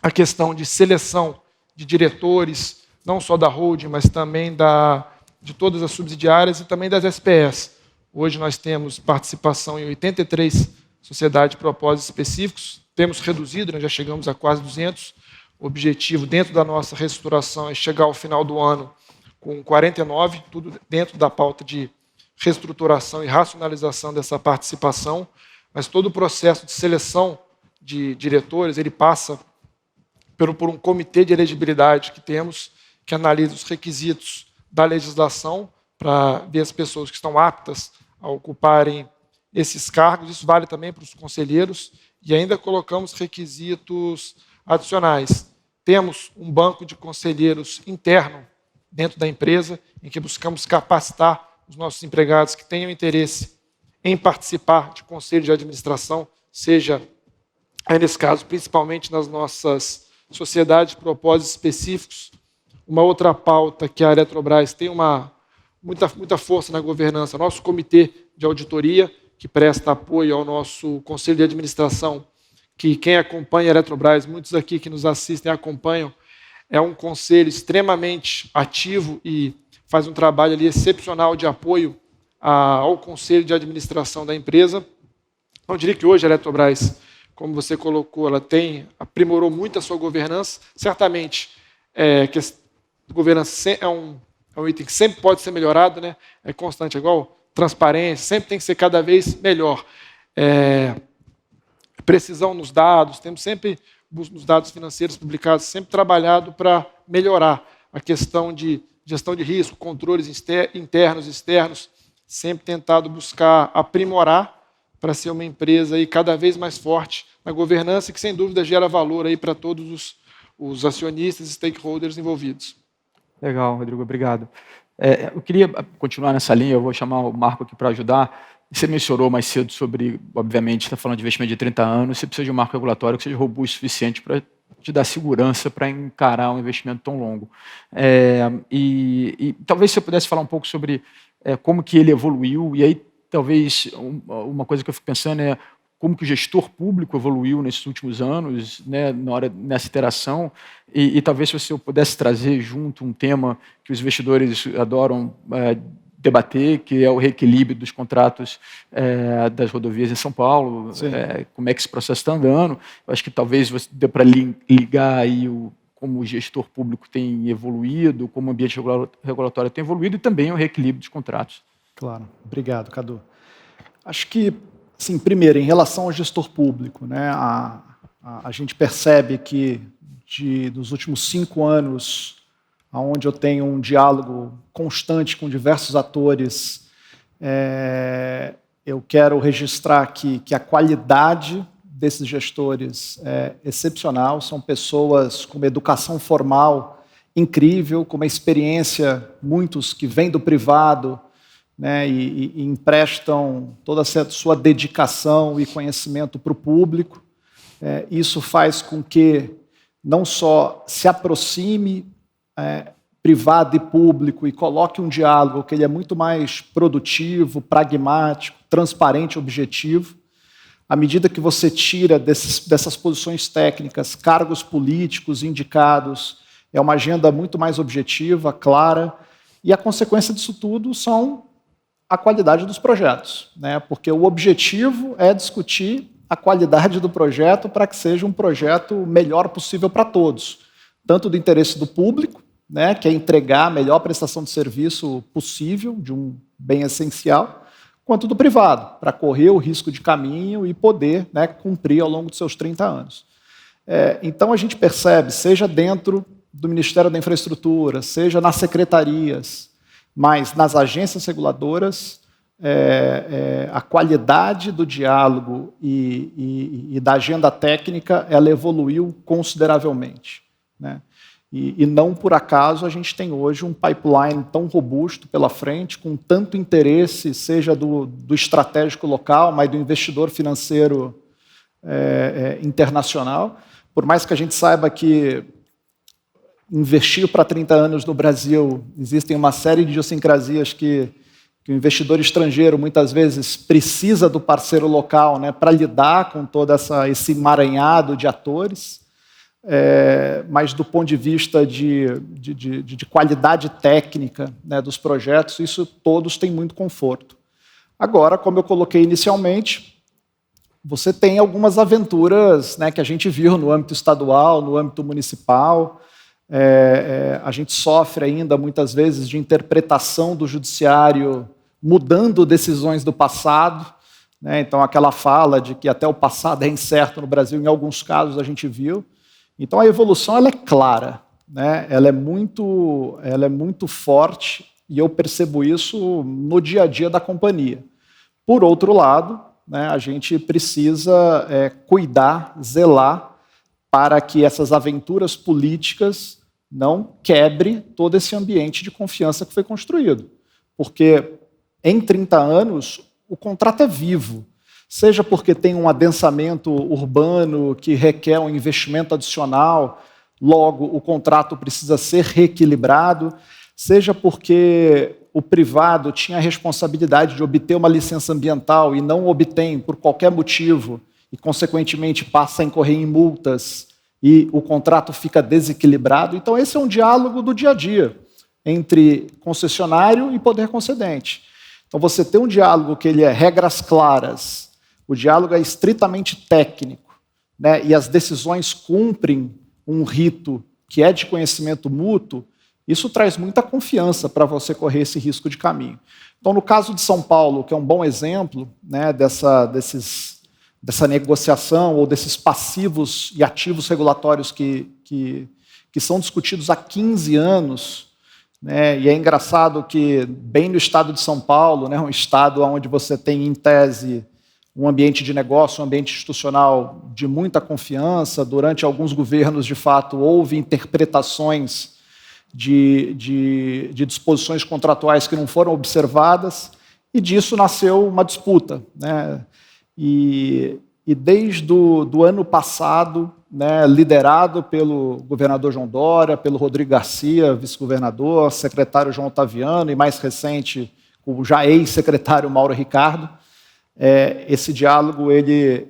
A questão de seleção de diretores, não só da holding, mas também de todas as subsidiárias e também das SPS. Hoje nós temos participação em 83 sociedades de propósitos específicos, temos reduzido, nós já chegamos a quase 200. O objetivo dentro da nossa reestruturação é chegar ao final do ano com 49, tudo dentro da pauta de reestruturação e racionalização dessa participação, mas todo o processo de seleção de diretores, ele passa por um comitê de elegibilidade que temos, que analisa os requisitos da legislação para ver as pessoas que estão aptas a ocuparem esses cargos. Isso vale também para os conselheiros, e ainda colocamos requisitos adicionais. Temos um banco de conselheiros interno dentro da empresa, em que buscamos capacitar os nossos empregados que tenham interesse em participar de conselho de administração, seja, aí nesse caso, principalmente nas nossas sociedades de propósitos específicos. Uma outra pauta que a Eletrobras tem muita força na governança, nosso comitê de auditoria, que presta apoio ao nosso conselho de administração, que quem acompanha a Eletrobras, muitos aqui que nos assistem acompanham, é um conselho extremamente ativo e faz um trabalho ali excepcional de apoio ao conselho de administração da empresa. Eu diria que hoje a Eletrobras, como você colocou, ela aprimorou muito a sua governança. Certamente, que a governança é um item que sempre pode ser melhorado, né? É constante, igual transparência, sempre tem que ser cada vez melhor. Precisão nos dados, temos sempre, nos dados financeiros publicados, sempre trabalhado para melhorar a questão de gestão de risco, controles internos e externos, sempre tentado buscar aprimorar para ser uma empresa aí cada vez mais forte na governança, que sem dúvida gera valor aí para todos os acionistas e stakeholders envolvidos. Legal, Rodrigo, obrigado. Eu queria continuar nessa linha, eu vou chamar o Marco aqui para ajudar. Você mencionou mais cedo sobre, obviamente, está falando de investimento de 30 anos, você precisa de um marco regulatório que seja robusto o suficiente para te dar segurança para encarar um investimento tão longo. E talvez você pudesse falar um pouco sobre como que ele evoluiu, e aí talvez uma coisa que eu fico pensando é como que o gestor público evoluiu nesses últimos anos, né, nessa interação, e talvez se você pudesse trazer junto um tema que os investidores adoram debater, que é o reequilíbrio dos contratos das rodovias em São Paulo, como é que esse processo está andando. Eu acho que talvez você dê para ligar aí como o gestor público tem evoluído, como o ambiente regulatório tem evoluído, e também o reequilíbrio dos contratos. Claro. Obrigado, Cadu. Acho que, assim, primeiro, em relação ao gestor público, né, a gente percebe que dos últimos 5 anos, onde eu tenho um diálogo constante com diversos atores, eu quero registrar aqui que a qualidade desses gestores é excepcional, são pessoas com uma educação formal incrível, com uma experiência, muitos que vêm do privado, né, e emprestam toda a sua dedicação e conhecimento para o público. Isso faz com que não só se aproxime privado e público e coloque um diálogo que ele é muito mais produtivo, pragmático, transparente, objetivo. À medida que você tira dessas posições técnicas cargos políticos indicados, é uma agenda muito mais objetiva, clara, e a consequência disso tudo são a qualidade dos projetos, né? Porque o objetivo é discutir a qualidade do projeto para que seja um projeto melhor possível para todos, tanto do interesse do público, né, que é entregar a melhor prestação de serviço possível, de um bem essencial, quanto do privado, para correr o risco de caminho e poder, né, cumprir ao longo dos seus 30 anos. Então, a gente percebe, seja dentro do Ministério da Infraestrutura, seja nas secretarias, mas nas agências reguladoras, a qualidade do diálogo e da agenda técnica, ela evoluiu consideravelmente, né? E não por acaso a gente tem hoje um pipeline tão robusto pela frente, com tanto interesse, seja do estratégico local, mas do investidor financeiro internacional. Por mais que a gente saiba que investir para 30 anos no Brasil, existem uma série de idiosincrasias que o investidor estrangeiro muitas vezes precisa do parceiro local, né, para lidar com todo esse emaranhado de atores. Mas do ponto de vista de qualidade técnica, né, dos projetos, isso todos têm muito conforto. Agora, como eu coloquei inicialmente, você tem algumas aventuras, né, que a gente viu no âmbito estadual, no âmbito municipal. A gente sofre ainda, muitas vezes, de interpretação do judiciário mudando decisões do passado, né? Então, aquela fala de que até o passado é incerto no Brasil, em alguns casos a gente viu. Então, a evolução ela é clara, né? Ela é muito forte, e eu percebo isso no dia a dia da companhia. Por outro lado, né, a gente precisa cuidar, zelar, para que essas aventuras políticas não quebrem todo esse ambiente de confiança que foi construído. Porque, em 30 anos, o contrato é vivo. Seja porque tem um adensamento urbano que requer um investimento adicional, logo o contrato precisa ser reequilibrado, seja porque o privado tinha a responsabilidade de obter uma licença ambiental e não obtém por qualquer motivo, e, consequentemente, passa a incorrer em multas e o contrato fica desequilibrado. Então, esse é um diálogo do dia a dia entre concessionário e poder concedente. Então, você tem um diálogo que ele é regras claras, o diálogo é estritamente técnico, né, e as decisões cumprem um rito que é de conhecimento mútuo. Isso traz muita confiança para você correr esse risco de caminho. Então, no caso de São Paulo, que é um bom exemplo, né, dessa negociação ou desses passivos e ativos regulatórios que são discutidos há 15 anos, né, e é engraçado que, bem no estado de São Paulo, né, um estado onde você tem, em tese, um ambiente de negócio, um ambiente institucional de muita confiança, durante alguns governos, de fato, houve interpretações de disposições contratuais que não foram observadas, e disso nasceu uma disputa, né? E desde o ano passado, né, liderado pelo governador João Dória, pelo Rodrigo Garcia, vice-governador, secretário João Otaviano, e mais recente, o já ex-secretário Mauro Ricardo, esse diálogo,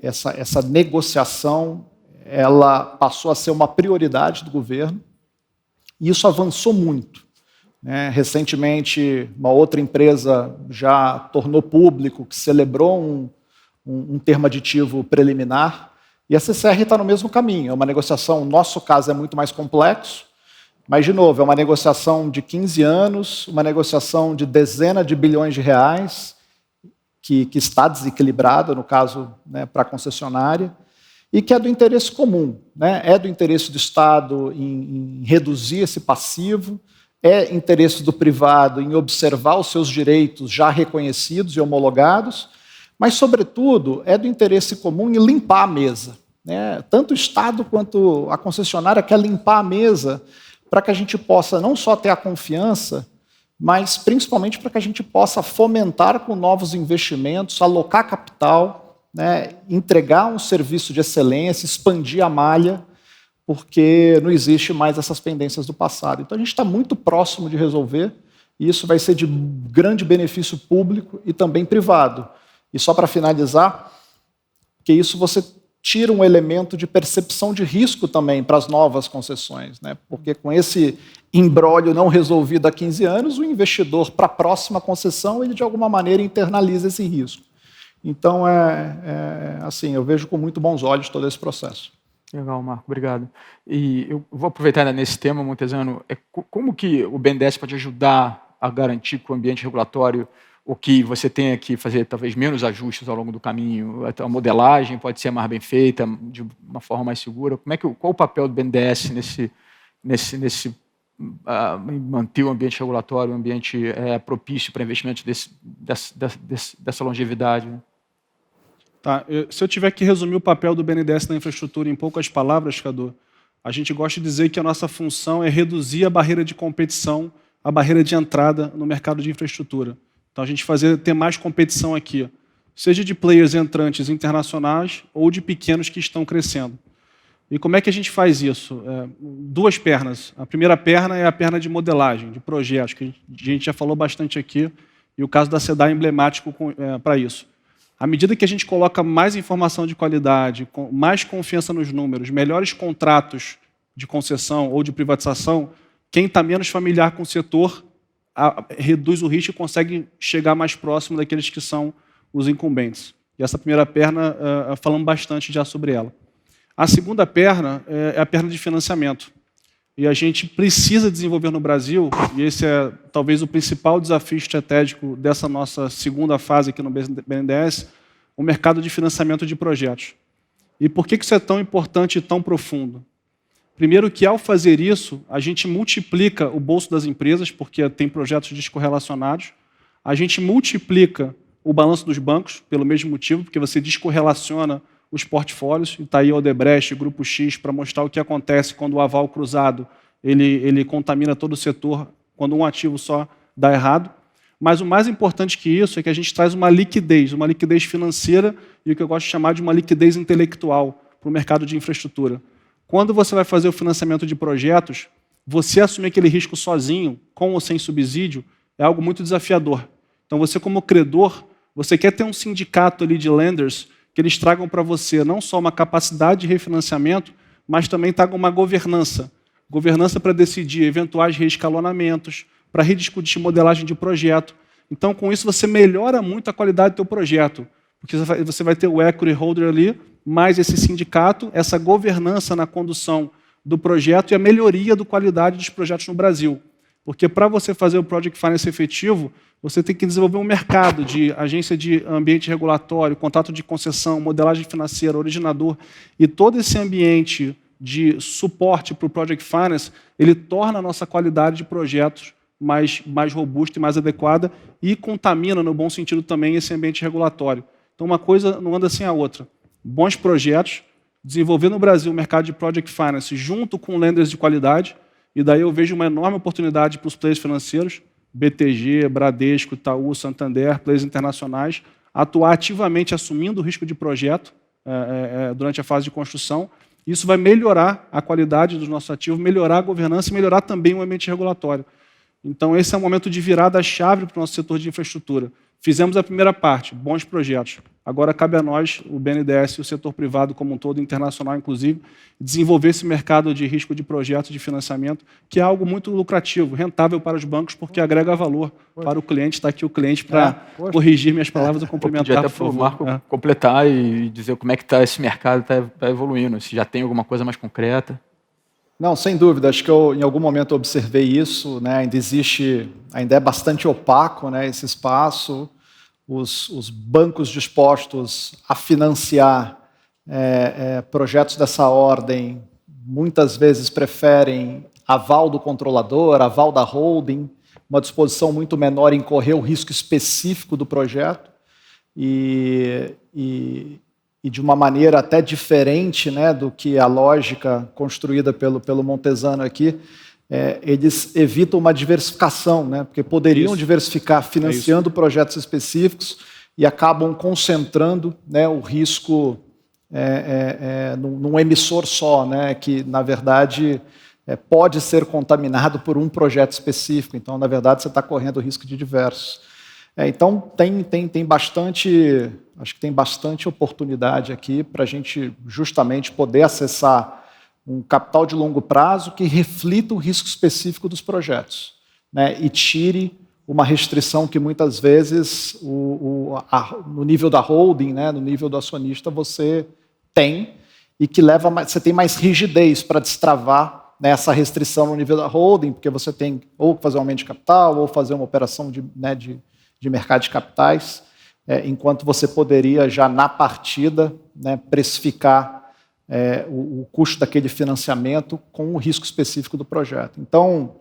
essa negociação, ela passou a ser uma prioridade do governo, e isso avançou muito. Recentemente, uma outra empresa já tornou público que celebrou um termo aditivo preliminar, e a CCR está no mesmo caminho. É uma negociação, no nosso caso, é muito mais complexo, mas, de novo, é uma negociação de 15 anos, uma negociação de dezenas de bilhões de reais, que está desequilibrada, no caso, para a concessionária, e que é do interesse comum, é do interesse do Estado em reduzir esse passivo, é interesse do privado em observar os seus direitos já reconhecidos e homologados, mas, sobretudo, é do interesse comum em limpar a mesa. Tanto o Estado quanto a concessionária quer limpar a mesa para que a gente possa não só ter a confiança, mas principalmente para que a gente possa fomentar com novos investimentos, alocar capital, entregar um serviço de excelência, expandir a malha, porque não existe mais essas pendências do passado. Então, a gente está muito próximo de resolver, e isso vai ser de grande benefício público e também privado. E só para finalizar, que isso você tira um elemento de percepção de risco também para as novas concessões, porque com esse imbróglio não resolvido há 15 anos, o investidor, para a próxima concessão, ele de alguma maneira internaliza esse risco. Então, assim, eu vejo com muito bons olhos todo esse processo. Legal, Marco, obrigado. E eu vou aproveitar ainda nesse tema, Montezano, como que o BNDES pode ajudar a garantir que o ambiente regulatório, ou que você tenha que fazer talvez menos ajustes ao longo do caminho, a modelagem pode ser mais bem feita, de uma forma mais segura? Qual o papel do BNDES nesse manter o ambiente regulatório, um ambiente propício para investimentos dessa longevidade? Tá. Se eu tiver que resumir o papel do BNDES na infraestrutura em poucas palavras, Cadu, a gente gosta de dizer que a nossa função é reduzir a barreira de competição, a barreira de entrada no mercado de infraestrutura. Então, a gente ter mais competição aqui, seja de players entrantes internacionais ou de pequenos que estão crescendo. E como é que a gente faz isso? Duas pernas. A primeira perna é a perna de modelagem, de projetos, que a gente já falou bastante aqui, e o caso da SEDAI é emblemático para isso. À medida que a gente coloca mais informação de qualidade, mais confiança nos números, melhores contratos de concessão ou de privatização, quem está menos familiar com o setor reduz o risco e consegue chegar mais próximo daqueles que são os incumbentes. E essa primeira perna, falamos bastante já sobre ela. A segunda perna é a perna de financiamento. E a gente precisa desenvolver no Brasil, e esse é talvez o principal desafio estratégico dessa nossa segunda fase aqui no BNDES, o mercado de financiamento de projetos. E por que isso é tão importante e tão profundo? Primeiro que, ao fazer isso, a gente multiplica o bolso das empresas, porque tem projetos descorrelacionados, a gente multiplica o balanço dos bancos, pelo mesmo motivo, porque você descorrelaciona os portfólios, e está aí o Odebrecht, o Grupo X, para mostrar o que acontece quando o aval cruzado ele contamina todo o setor, quando um ativo só dá errado. Mas o mais importante que isso é que a gente traz uma liquidez financeira e o que eu gosto de chamar de uma liquidez intelectual para o mercado de infraestrutura. Quando você vai fazer o financiamento de projetos, você assumir aquele risco sozinho, com ou sem subsídio, é algo muito desafiador. Então, você como credor, você quer ter um sindicato ali de lenders que eles tragam para você não só uma capacidade de refinanciamento, mas também tragam uma governança. Governança para decidir eventuais reescalonamentos, para rediscutir modelagem de projeto. Então, com isso, você melhora muito a qualidade do seu projeto, porque você vai ter o equity holder ali, mais esse sindicato, essa governança na condução do projeto e a melhoria da qualidade dos projetos no Brasil. Porque para você fazer o Project Finance efetivo, você tem que desenvolver um mercado de agência de ambiente regulatório, contrato de concessão, modelagem financeira, originador, e todo esse ambiente de suporte para o Project Finance, ele torna a nossa qualidade de projetos mais robusta e mais adequada e contamina, no bom sentido também, esse ambiente regulatório. Então, uma coisa não anda sem a outra. Bons projetos, desenvolver no Brasil o mercado de Project Finance junto com lenders de qualidade, e daí eu vejo uma enorme oportunidade para os players financeiros, BTG, Bradesco, Itaú, Santander, players internacionais, atuar ativamente assumindo o risco de projeto durante a fase de construção. Isso vai melhorar a qualidade dos nossos ativos, melhorar a governança e melhorar também o ambiente regulatório. Então, esse é um momento de virada-chave para o nosso setor de infraestrutura. Fizemos a primeira parte, bons projetos. Agora cabe a nós, o BNDES e o setor privado como um todo, internacional inclusive, desenvolver esse mercado de risco de projetos de financiamento, que é algo muito lucrativo, rentável para os bancos, porque agrega valor para o cliente. Está aqui o cliente para corrigir minhas palavras ou complementar, até por favor. Para o Marco completar e dizer como é que está esse mercado, está evoluindo, se já tem alguma coisa mais concreta. Não, sem dúvida. Acho que eu, em algum momento, observei isso. Né? Ainda é bastante opaco, né, esse espaço. Os bancos dispostos a financiar projetos dessa ordem muitas vezes preferem aval do controlador, aval da holding, uma disposição muito menor em correr o risco específico do projeto e de uma maneira até diferente, né, do que a lógica construída pelo Montesano aqui, eles evitam uma diversificação, né, porque poderiam diversificar financiando projetos específicos e acabam concentrando, né, o risco num emissor só, né, que, na verdade, pode ser contaminado por um projeto específico. Então, na verdade, você está correndo o risco de diversos. Então, tem bastante, acho que tem bastante oportunidade aqui para a gente justamente poder acessar um capital de longo prazo que reflita o risco específico dos projetos, né, e tire uma restrição que muitas vezes no nível da holding, né, no nível do acionista, você tem e que você tem mais rigidez para destravar, né, essa restrição no nível da holding, porque você tem ou fazer um aumento de capital ou fazer uma operação de mercado de capitais, enquanto você poderia já na partida, né, precificar o custo daquele financiamento com o risco específico do projeto. Então,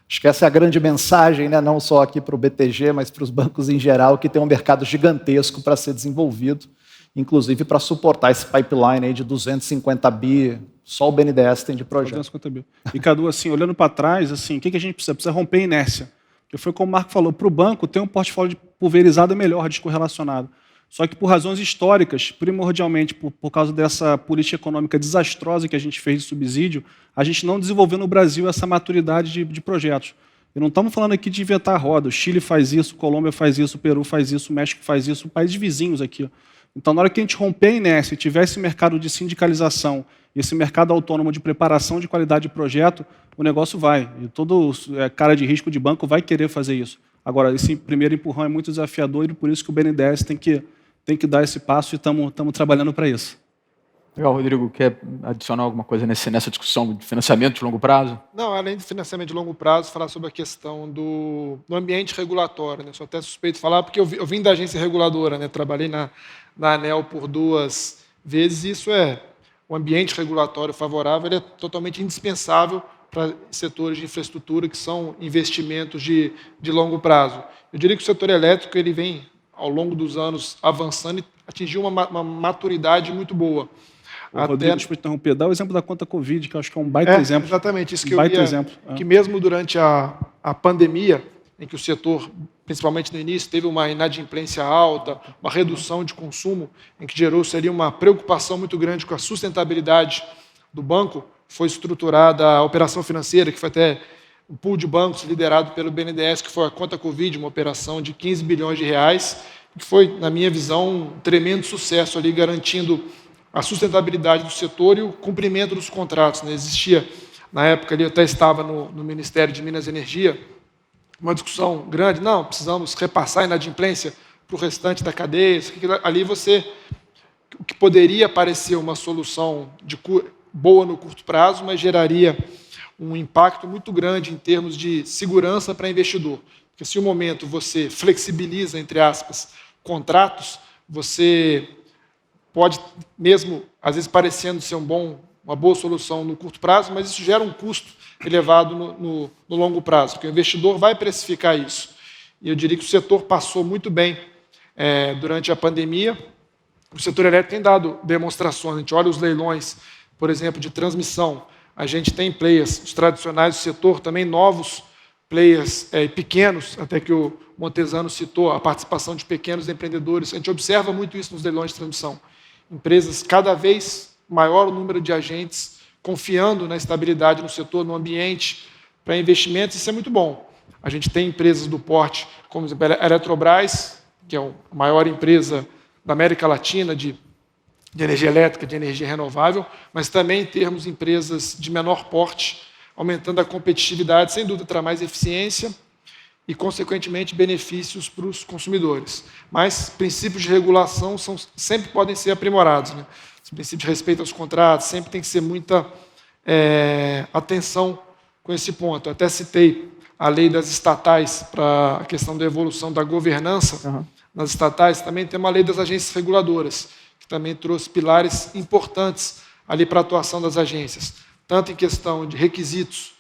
acho que essa é a grande mensagem, né, não só aqui para o BTG, mas para os bancos em geral, que tem um mercado gigantesco para ser desenvolvido, inclusive para suportar esse pipeline aí de 250 bi, só o BNDES tem de projeto. 250 bi. E, Cadu, assim, olhando para trás, assim, o que a gente precisa? Precisa romper a inércia. Porque foi como o Marco falou, para o banco ter um portfólio pulverizado é melhor, descorrelacionado. Só que por razões históricas, primordialmente por causa dessa política econômica desastrosa que a gente fez de subsídio, a gente não desenvolveu no Brasil essa maturidade de projetos. E não estamos falando aqui de inventar a roda. O Chile faz isso, Colômbia faz isso, o Peru faz isso, o México faz isso, países vizinhos aqui. Então, na hora que a gente romper a inércia e tiver esse mercado de sindicalização, esse mercado autônomo de preparação de qualidade de projeto, o negócio vai. E todo cara de risco de banco vai querer fazer isso. Agora, esse primeiro empurrão é muito desafiador e por isso que o BNDES tem que dar esse passo e estamos trabalhando para isso. Legal, Rodrigo, quer adicionar alguma coisa nessa discussão de financiamento de longo prazo? Não, além de financiamento de longo prazo, falar sobre a questão do ambiente regulatório. Né? Sou até suspeito de falar, porque eu vim da agência reguladora, né? Trabalhei na ANEEL por 2 vezes, e isso o ambiente regulatório favorável, ele é totalmente indispensável para setores de infraestrutura que são investimentos de longo prazo. Eu diria que o setor elétrico ele vem, ao longo dos anos, avançando e atingiu uma maturidade muito boa. Rodrigo, deixa eu interromper. Dá o exemplo da conta Covid, que eu acho que é um baita exemplo. Exatamente, isso que eu ia, que mesmo durante a pandemia, em que o setor, principalmente no início, teve uma inadimplência alta, uma redução de consumo, em que seria uma preocupação muito grande com a sustentabilidade do banco, foi estruturada a operação financeira, que foi até um pool de bancos liderado pelo BNDES, que foi a conta Covid, uma operação de 15 bilhões de reais, que foi, na minha visão, um tremendo sucesso ali, garantindo a sustentabilidade do setor e o cumprimento dos contratos. Né? Existia, na época, ali, eu até estava no Ministério de Minas e Energia, uma discussão grande, não, precisamos repassar a inadimplência para o restante da cadeia. Ali o que poderia parecer uma solução boa no curto prazo, mas geraria um impacto muito grande em termos de segurança para investidor. Porque se um momento você flexibiliza, entre aspas, contratos, você pode, mesmo às vezes parecendo ser uma boa solução no curto prazo, mas isso gera um custo elevado no longo prazo, porque o investidor vai precificar isso. E eu diria que o setor passou muito bem durante a pandemia. O setor elétrico tem dado demonstrações. A gente olha os leilões, por exemplo, de transmissão. A gente tem players, os tradicionais do setor, também novos players pequenos, até que o Montesano citou a participação de pequenos empreendedores. A gente observa muito isso nos leilões de transmissão. Empresas cada vez maior o número de agentes confiando na estabilidade no setor, no ambiente, para investimentos, isso é muito bom. A gente tem empresas do porte, como a Eletrobras, que é a maior empresa da América Latina de energia elétrica, de energia renovável, mas também termos empresas de menor porte, aumentando a competitividade, sem dúvida, terá mais eficiência e, consequentemente, benefícios para os consumidores. Mas princípios de regulação sempre podem ser aprimorados, né? Os princípios de respeito aos contratos, sempre tem que ser muita atenção com esse ponto. Eu até citei a lei das estatais para a questão da evolução da governança nas estatais. Também tem uma lei das agências reguladoras, que também trouxe pilares importantes ali para a atuação das agências, tanto em questão de requisitos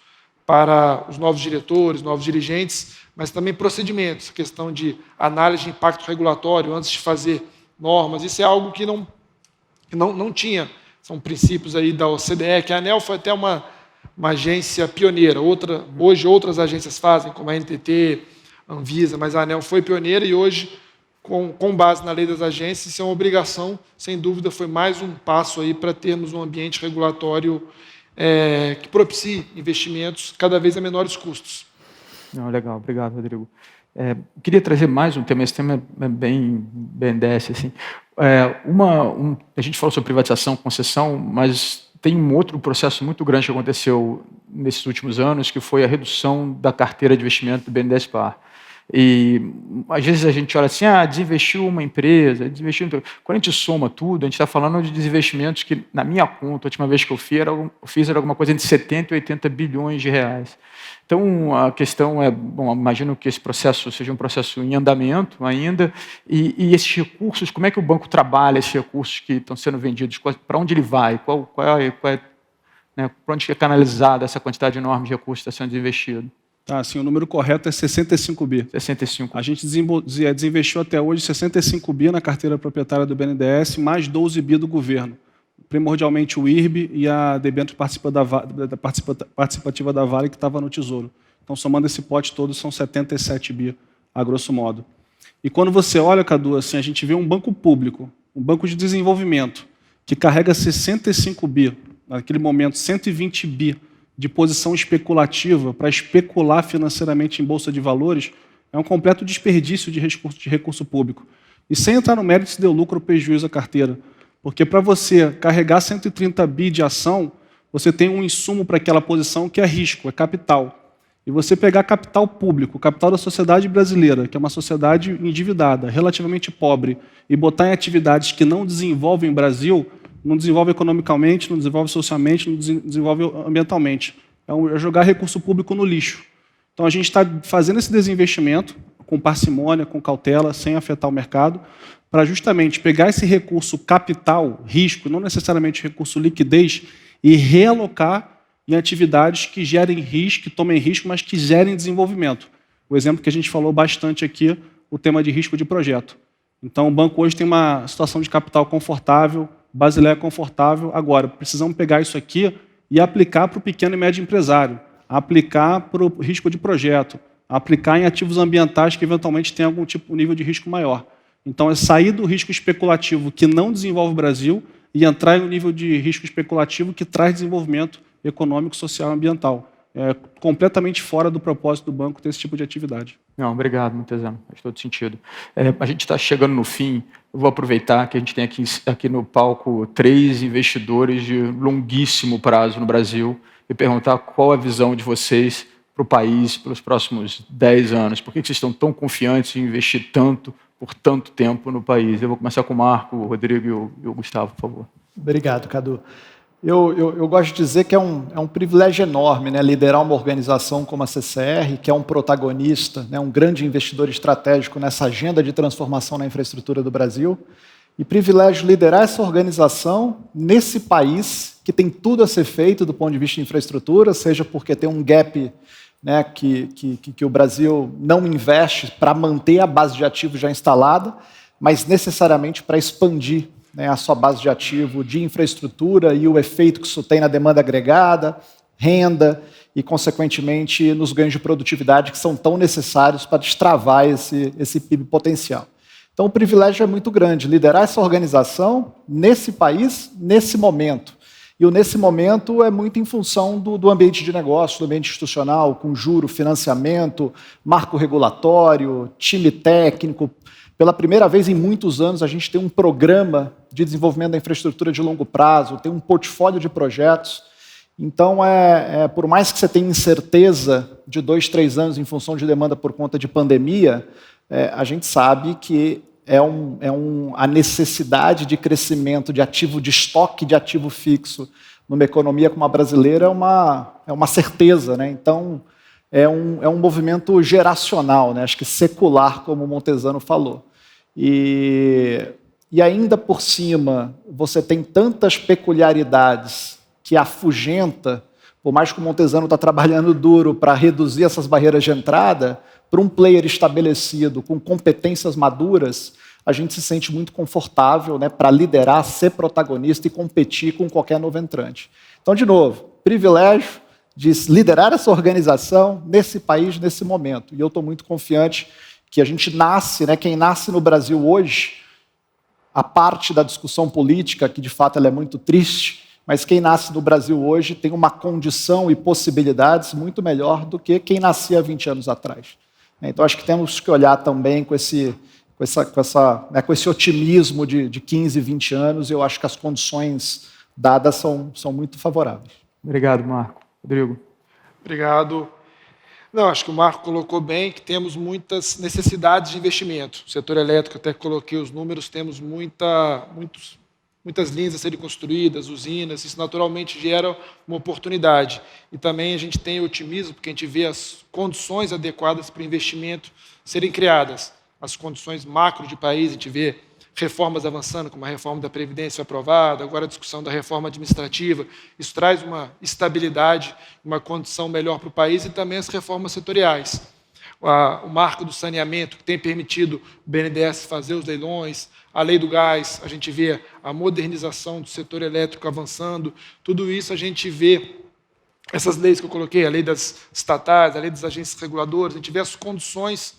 para os novos diretores, novos dirigentes, mas também procedimentos, questão de análise de impacto regulatório antes de fazer normas. Isso é algo que não tinha. São princípios aí da OCDE, que a ANEEL foi até uma agência pioneira. Hoje outras agências fazem, como a NTT, a Anvisa, mas a ANEEL foi pioneira e hoje, com base na lei das agências, isso é uma obrigação, sem dúvida, foi mais um passo aí para termos um ambiente regulatório que propicie investimentos cada vez a menores custos. Não, legal, obrigado, Rodrigo. Queria trazer mais um tema, esse tema é bem BNDES. Assim. A gente falou sobre privatização, concessão, mas tem um outro processo muito grande que aconteceu nesses últimos anos, que foi a redução da carteira de investimento do BNDES Par. E às vezes a gente olha assim, desinvestiu uma empresa, desinvestiu. Quando a gente soma tudo, a gente está falando de desinvestimentos que, na minha conta, a última vez que eu fiz era alguma coisa entre 70 e 80 bilhões de reais. Então, a questão é, imagino que esse processo seja um processo em andamento ainda, e esses recursos, como é que o banco trabalha esses recursos que estão sendo vendidos, para onde ele vai, para onde é canalizada essa quantidade enorme de recursos que está sendo desinvestido? Sim, o número correto é 65 bi. 65. A gente desinvestiu até hoje 65 bi na carteira proprietária do BNDES, mais 12 bi do governo. Primordialmente o IRB e a debênture participativa da Vale, que estava no Tesouro. Então, somando esse pote todo, são 77 bi, a grosso modo. E quando você olha, Cadu, assim, a gente vê um banco público, um banco de desenvolvimento, que carrega 65 bi, naquele momento 120 bi, de posição especulativa para especular financeiramente em bolsa de valores, é um completo desperdício de recurso público. E sem entrar no mérito se deu lucro ou prejuízo à carteira. Porque para você carregar 130 bi de ação, você tem um insumo para aquela posição que é risco, é capital. E você pegar capital público, capital da sociedade brasileira, que é uma sociedade endividada, relativamente pobre, e botar em atividades que não desenvolvem o Brasil, não desenvolve economicamente, não desenvolve socialmente, não desenvolve ambientalmente. É jogar recurso público no lixo. Então, a gente está fazendo esse desinvestimento com parcimônia, com cautela, sem afetar o mercado, para justamente pegar esse recurso capital, risco, não necessariamente recurso liquidez, e realocar em atividades que gerem risco, que tomem risco, mas que gerem desenvolvimento. O exemplo que a gente falou bastante aqui, o tema de risco de projeto. Então, o banco hoje tem uma situação de capital confortável, Basileia confortável. Agora, precisamos pegar isso aqui e aplicar para o pequeno e médio empresário, aplicar para o risco de projeto, aplicar em ativos ambientais que eventualmente têm algum nível de risco maior. Então, é sair do risco especulativo que não desenvolve o Brasil e entrar em um nível de risco especulativo que traz desenvolvimento econômico, social e ambiental. É completamente fora do propósito do banco ter esse tipo de atividade. Não, obrigado, Montezano. Faz todo sentido. A gente está chegando no fim. Eu vou aproveitar que a gente tem aqui no palco 3 investidores de longuíssimo prazo no Brasil e perguntar qual a visão de vocês para o país pelos próximos 10 anos. Por que vocês estão tão confiantes em investir tanto, por tanto tempo no país? Eu vou começar com o Marco, o Rodrigo e o Gustavo, por favor. Obrigado, Cadu. Eu gosto de dizer que é um privilégio enorme, né, liderar uma organização como a CCR, que é um protagonista, né, um grande investidor estratégico nessa agenda de transformação na infraestrutura do Brasil, e privilégio liderar essa organização nesse país que tem tudo a ser feito do ponto de vista de infraestrutura, seja porque tem um gap, né, que o Brasil não investe para manter a base de ativos já instalada, mas necessariamente para expandir, né, a sua base de ativo de infraestrutura e o efeito que isso tem na demanda agregada, renda e, consequentemente, nos ganhos de produtividade que são tão necessários para destravar esse PIB potencial. Então, o privilégio é muito grande, liderar essa organização nesse país, nesse momento. E o nesse momento é muito em função do ambiente de negócio, do ambiente institucional, com juro, financiamento, marco regulatório, time técnico, Pela primeira vez em muitos anos, a gente tem um programa de desenvolvimento da infraestrutura de longo prazo, tem um portfólio de projetos. Então, por mais que você tenha incerteza de 2, 3 anos em função de demanda por conta de pandemia, a gente sabe que a necessidade de crescimento de ativo, de estoque de ativo fixo numa economia como a brasileira é uma certeza, né? Então, é um movimento geracional, né? Acho que secular, como o Montesano falou. E ainda por cima, você tem tantas peculiaridades que afugenta, por mais que o Montesano está trabalhando duro para reduzir essas barreiras de entrada, para um player estabelecido, com competências maduras, a gente se sente muito confortável, né, para liderar, ser protagonista e competir com qualquer novo entrante. Então, de novo, privilégio de liderar essa organização nesse país, nesse momento. E eu estou muito confiante que a gente nasce, né, quem nasce no Brasil hoje, a parte da discussão política, que de fato ela é muito triste, mas quem nasce no Brasil hoje tem uma condição e possibilidades muito melhor do que quem nascia 20 anos atrás. Então, acho que temos que olhar também com esse otimismo de 15, 20 anos. Eu acho que as condições dadas são muito favoráveis. Obrigado, Marco. Rodrigo. Obrigado. Não, acho que o Marco colocou bem que temos muitas necessidades de investimento. O setor elétrico, até coloquei os números, temos muitas linhas a serem construídas, usinas, isso naturalmente gera uma oportunidade. E também a gente tem otimismo, porque a gente vê as condições adequadas para o investimento serem criadas. As condições macro de país, a gente vê reformas avançando, como a reforma da Previdência aprovada, agora a discussão da reforma administrativa. Isso traz uma estabilidade, uma condição melhor para o país e também as reformas setoriais. O marco do saneamento, que tem permitido o BNDES fazer os leilões, a lei do gás, a gente vê a modernização do setor elétrico avançando, tudo isso a gente vê, essas leis que eu coloquei, a lei das estatais, a lei das agências reguladoras, a gente vê as condições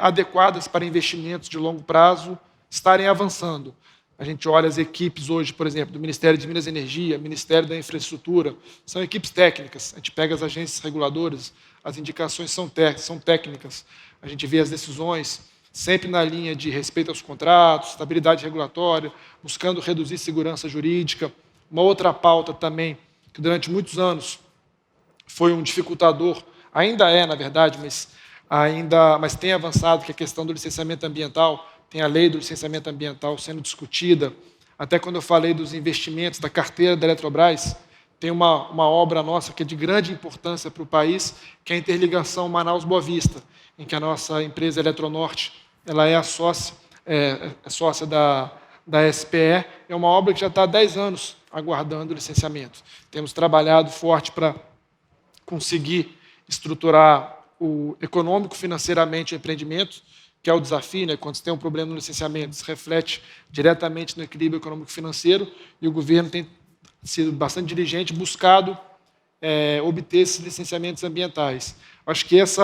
adequadas para investimentos de longo prazo estarem avançando. A gente olha as equipes hoje, por exemplo, do Ministério de Minas e Energia, Ministério da Infraestrutura, são equipes técnicas. A gente pega as agências reguladoras, as indicações são técnicas. A gente vê as decisões sempre na linha de respeito aos contratos, estabilidade regulatória, buscando reduzir segurança jurídica. Uma outra pauta também, que durante muitos anos foi um dificultador, ainda é, na verdade, mas tem avançado, que é a questão do licenciamento ambiental. Tem a lei do licenciamento ambiental sendo discutida. Até quando eu falei dos investimentos da carteira da Eletrobras, tem uma obra nossa que é de grande importância para o país, que é a interligação Manaus-Boa Vista, em que a nossa empresa Eletronorte ela é sócia da SPE. É uma obra que já está há 10 anos aguardando o licenciamento. Temos trabalhado forte para conseguir estruturar o econômico financeiramente o empreendimento, que é o desafio, né? Quando você tem um problema no licenciamento, isso reflete diretamente no equilíbrio econômico-financeiro, e o governo tem sido bastante diligente, buscado obter esses licenciamentos ambientais. Acho que esse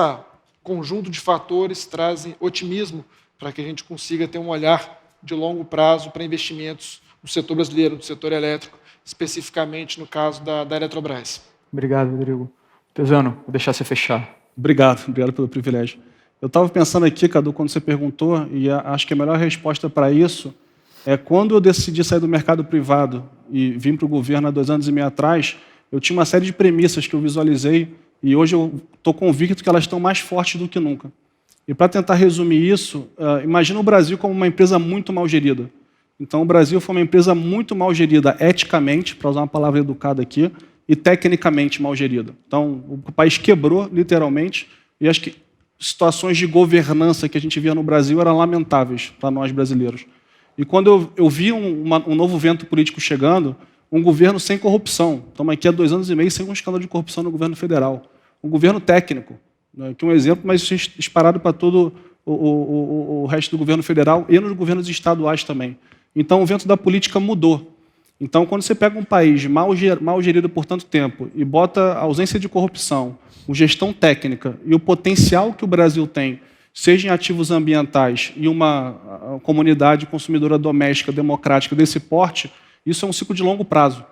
conjunto de fatores trazem otimismo para que a gente consiga ter um olhar de longo prazo para investimentos no setor brasileiro, no setor elétrico, especificamente no caso da Eletrobras. Obrigado, Rodrigo. Tesano, vou deixar você fechar. Obrigado pelo privilégio. Eu estava pensando aqui, Cadu, quando você perguntou, e acho que a melhor resposta para isso é quando eu decidi sair do mercado privado e vim para o governo há 2 anos e meio atrás, eu tinha uma série de premissas que eu visualizei e hoje eu estou convicto que elas estão mais fortes do que nunca. E para tentar resumir isso, imagina o Brasil como uma empresa muito mal gerida. Então, o Brasil foi uma empresa muito mal gerida eticamente, para usar uma palavra educada aqui, e tecnicamente mal gerida. Então, o país quebrou, literalmente, e acho que situações de governança que a gente via no Brasil eram lamentáveis para nós brasileiros. E quando eu vi um novo vento político chegando, um governo sem corrupção. Estamos aqui há 2 anos e meio sem um escândalo de corrupção no governo federal. Um governo técnico, né, que é um exemplo, mas isso é disparado para todo o resto do governo federal e nos governos estaduais também. Então, o vento da política mudou. Então, quando você pega um país mal gerido por tanto tempo e bota a ausência de corrupção, uma gestão técnica e o potencial que o Brasil tem, seja em ativos ambientais e uma comunidade consumidora doméstica, democrática desse porte, isso é um ciclo de longo prazo.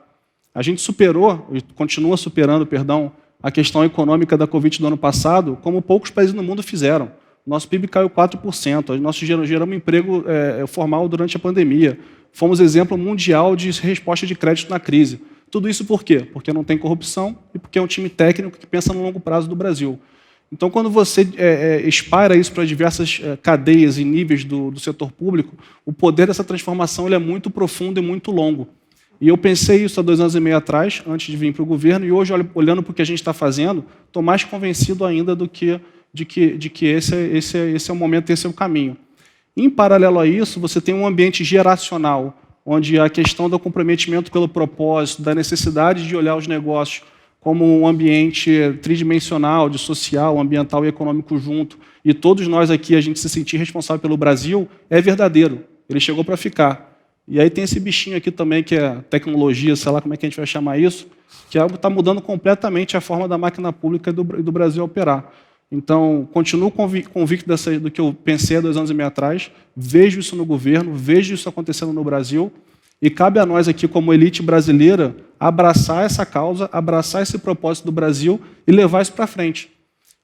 A gente superou, e continua superando, a questão econômica da Covid do ano passado, como poucos países no mundo fizeram. nosso PIB caiu 4%, nós geramos emprego formal durante a pandemia, fomos exemplo mundial de resposta de crédito na crise. Tudo isso por quê? Porque não tem corrupção e porque é um time técnico que pensa no longo prazo do Brasil. Então, quando você espalha isso para diversas cadeias e níveis do setor público, o poder dessa transformação ele é muito profundo e muito longo. E eu pensei isso há 2 anos e meio atrás, antes de vir para o governo, e hoje, olhando para o que a gente está fazendo, estou mais convencido ainda de que esse é o momento, esse é o caminho. Em paralelo a isso, você tem um ambiente geracional, onde a questão do comprometimento pelo propósito, da necessidade de olhar os negócios como um ambiente tridimensional, de social, ambiental e econômico junto, e todos nós aqui, a gente se sentir responsável pelo Brasil, é verdadeiro. Ele chegou para ficar. E aí tem esse bichinho aqui também, que é tecnologia, sei lá como é que a gente vai chamar isso, que está mudando completamente a forma da máquina pública e do Brasil operar. Então, continuo convicto do que eu pensei há 2 anos e meio atrás, vejo isso no governo, vejo isso acontecendo no Brasil, e cabe a nós aqui, como elite brasileira, abraçar essa causa, abraçar esse propósito do Brasil e levar isso para frente.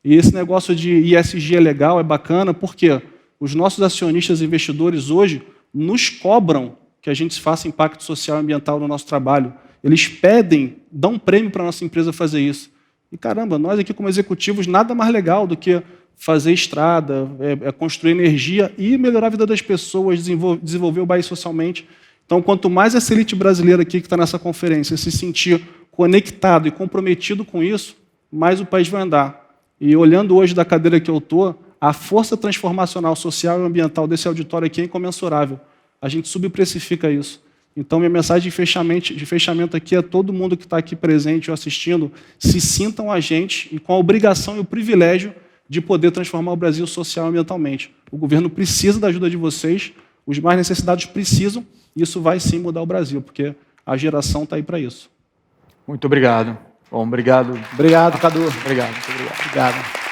E esse negócio de ISG é legal, é bacana, porque os nossos acionistas e investidores hoje nos cobram que a gente faça impacto social e ambiental no nosso trabalho. Eles pedem, dão um prêmio para a nossa empresa fazer isso. E, caramba, nós aqui como executivos, nada mais legal do que fazer estrada, construir energia e melhorar a vida das pessoas, desenvolver o país socialmente. Então, quanto mais essa elite brasileira aqui que está nessa conferência se sentir conectado e comprometido com isso, mais o país vai andar. E olhando hoje da cadeira que eu estou, a força transformacional social e ambiental desse auditório aqui é incomensurável. A gente subprecifica isso. Então, minha mensagem de fechamento aqui é todo mundo que está aqui presente ou assistindo, se sintam a gente e com a obrigação e o privilégio de poder transformar o Brasil social e ambientalmente. O governo precisa da ajuda de vocês, os mais necessitados precisam, e isso vai sim mudar o Brasil, porque a geração está aí para isso. Muito obrigado. Bom, obrigado. Obrigado, Cadu. Obrigado, muito obrigado. Obrigado.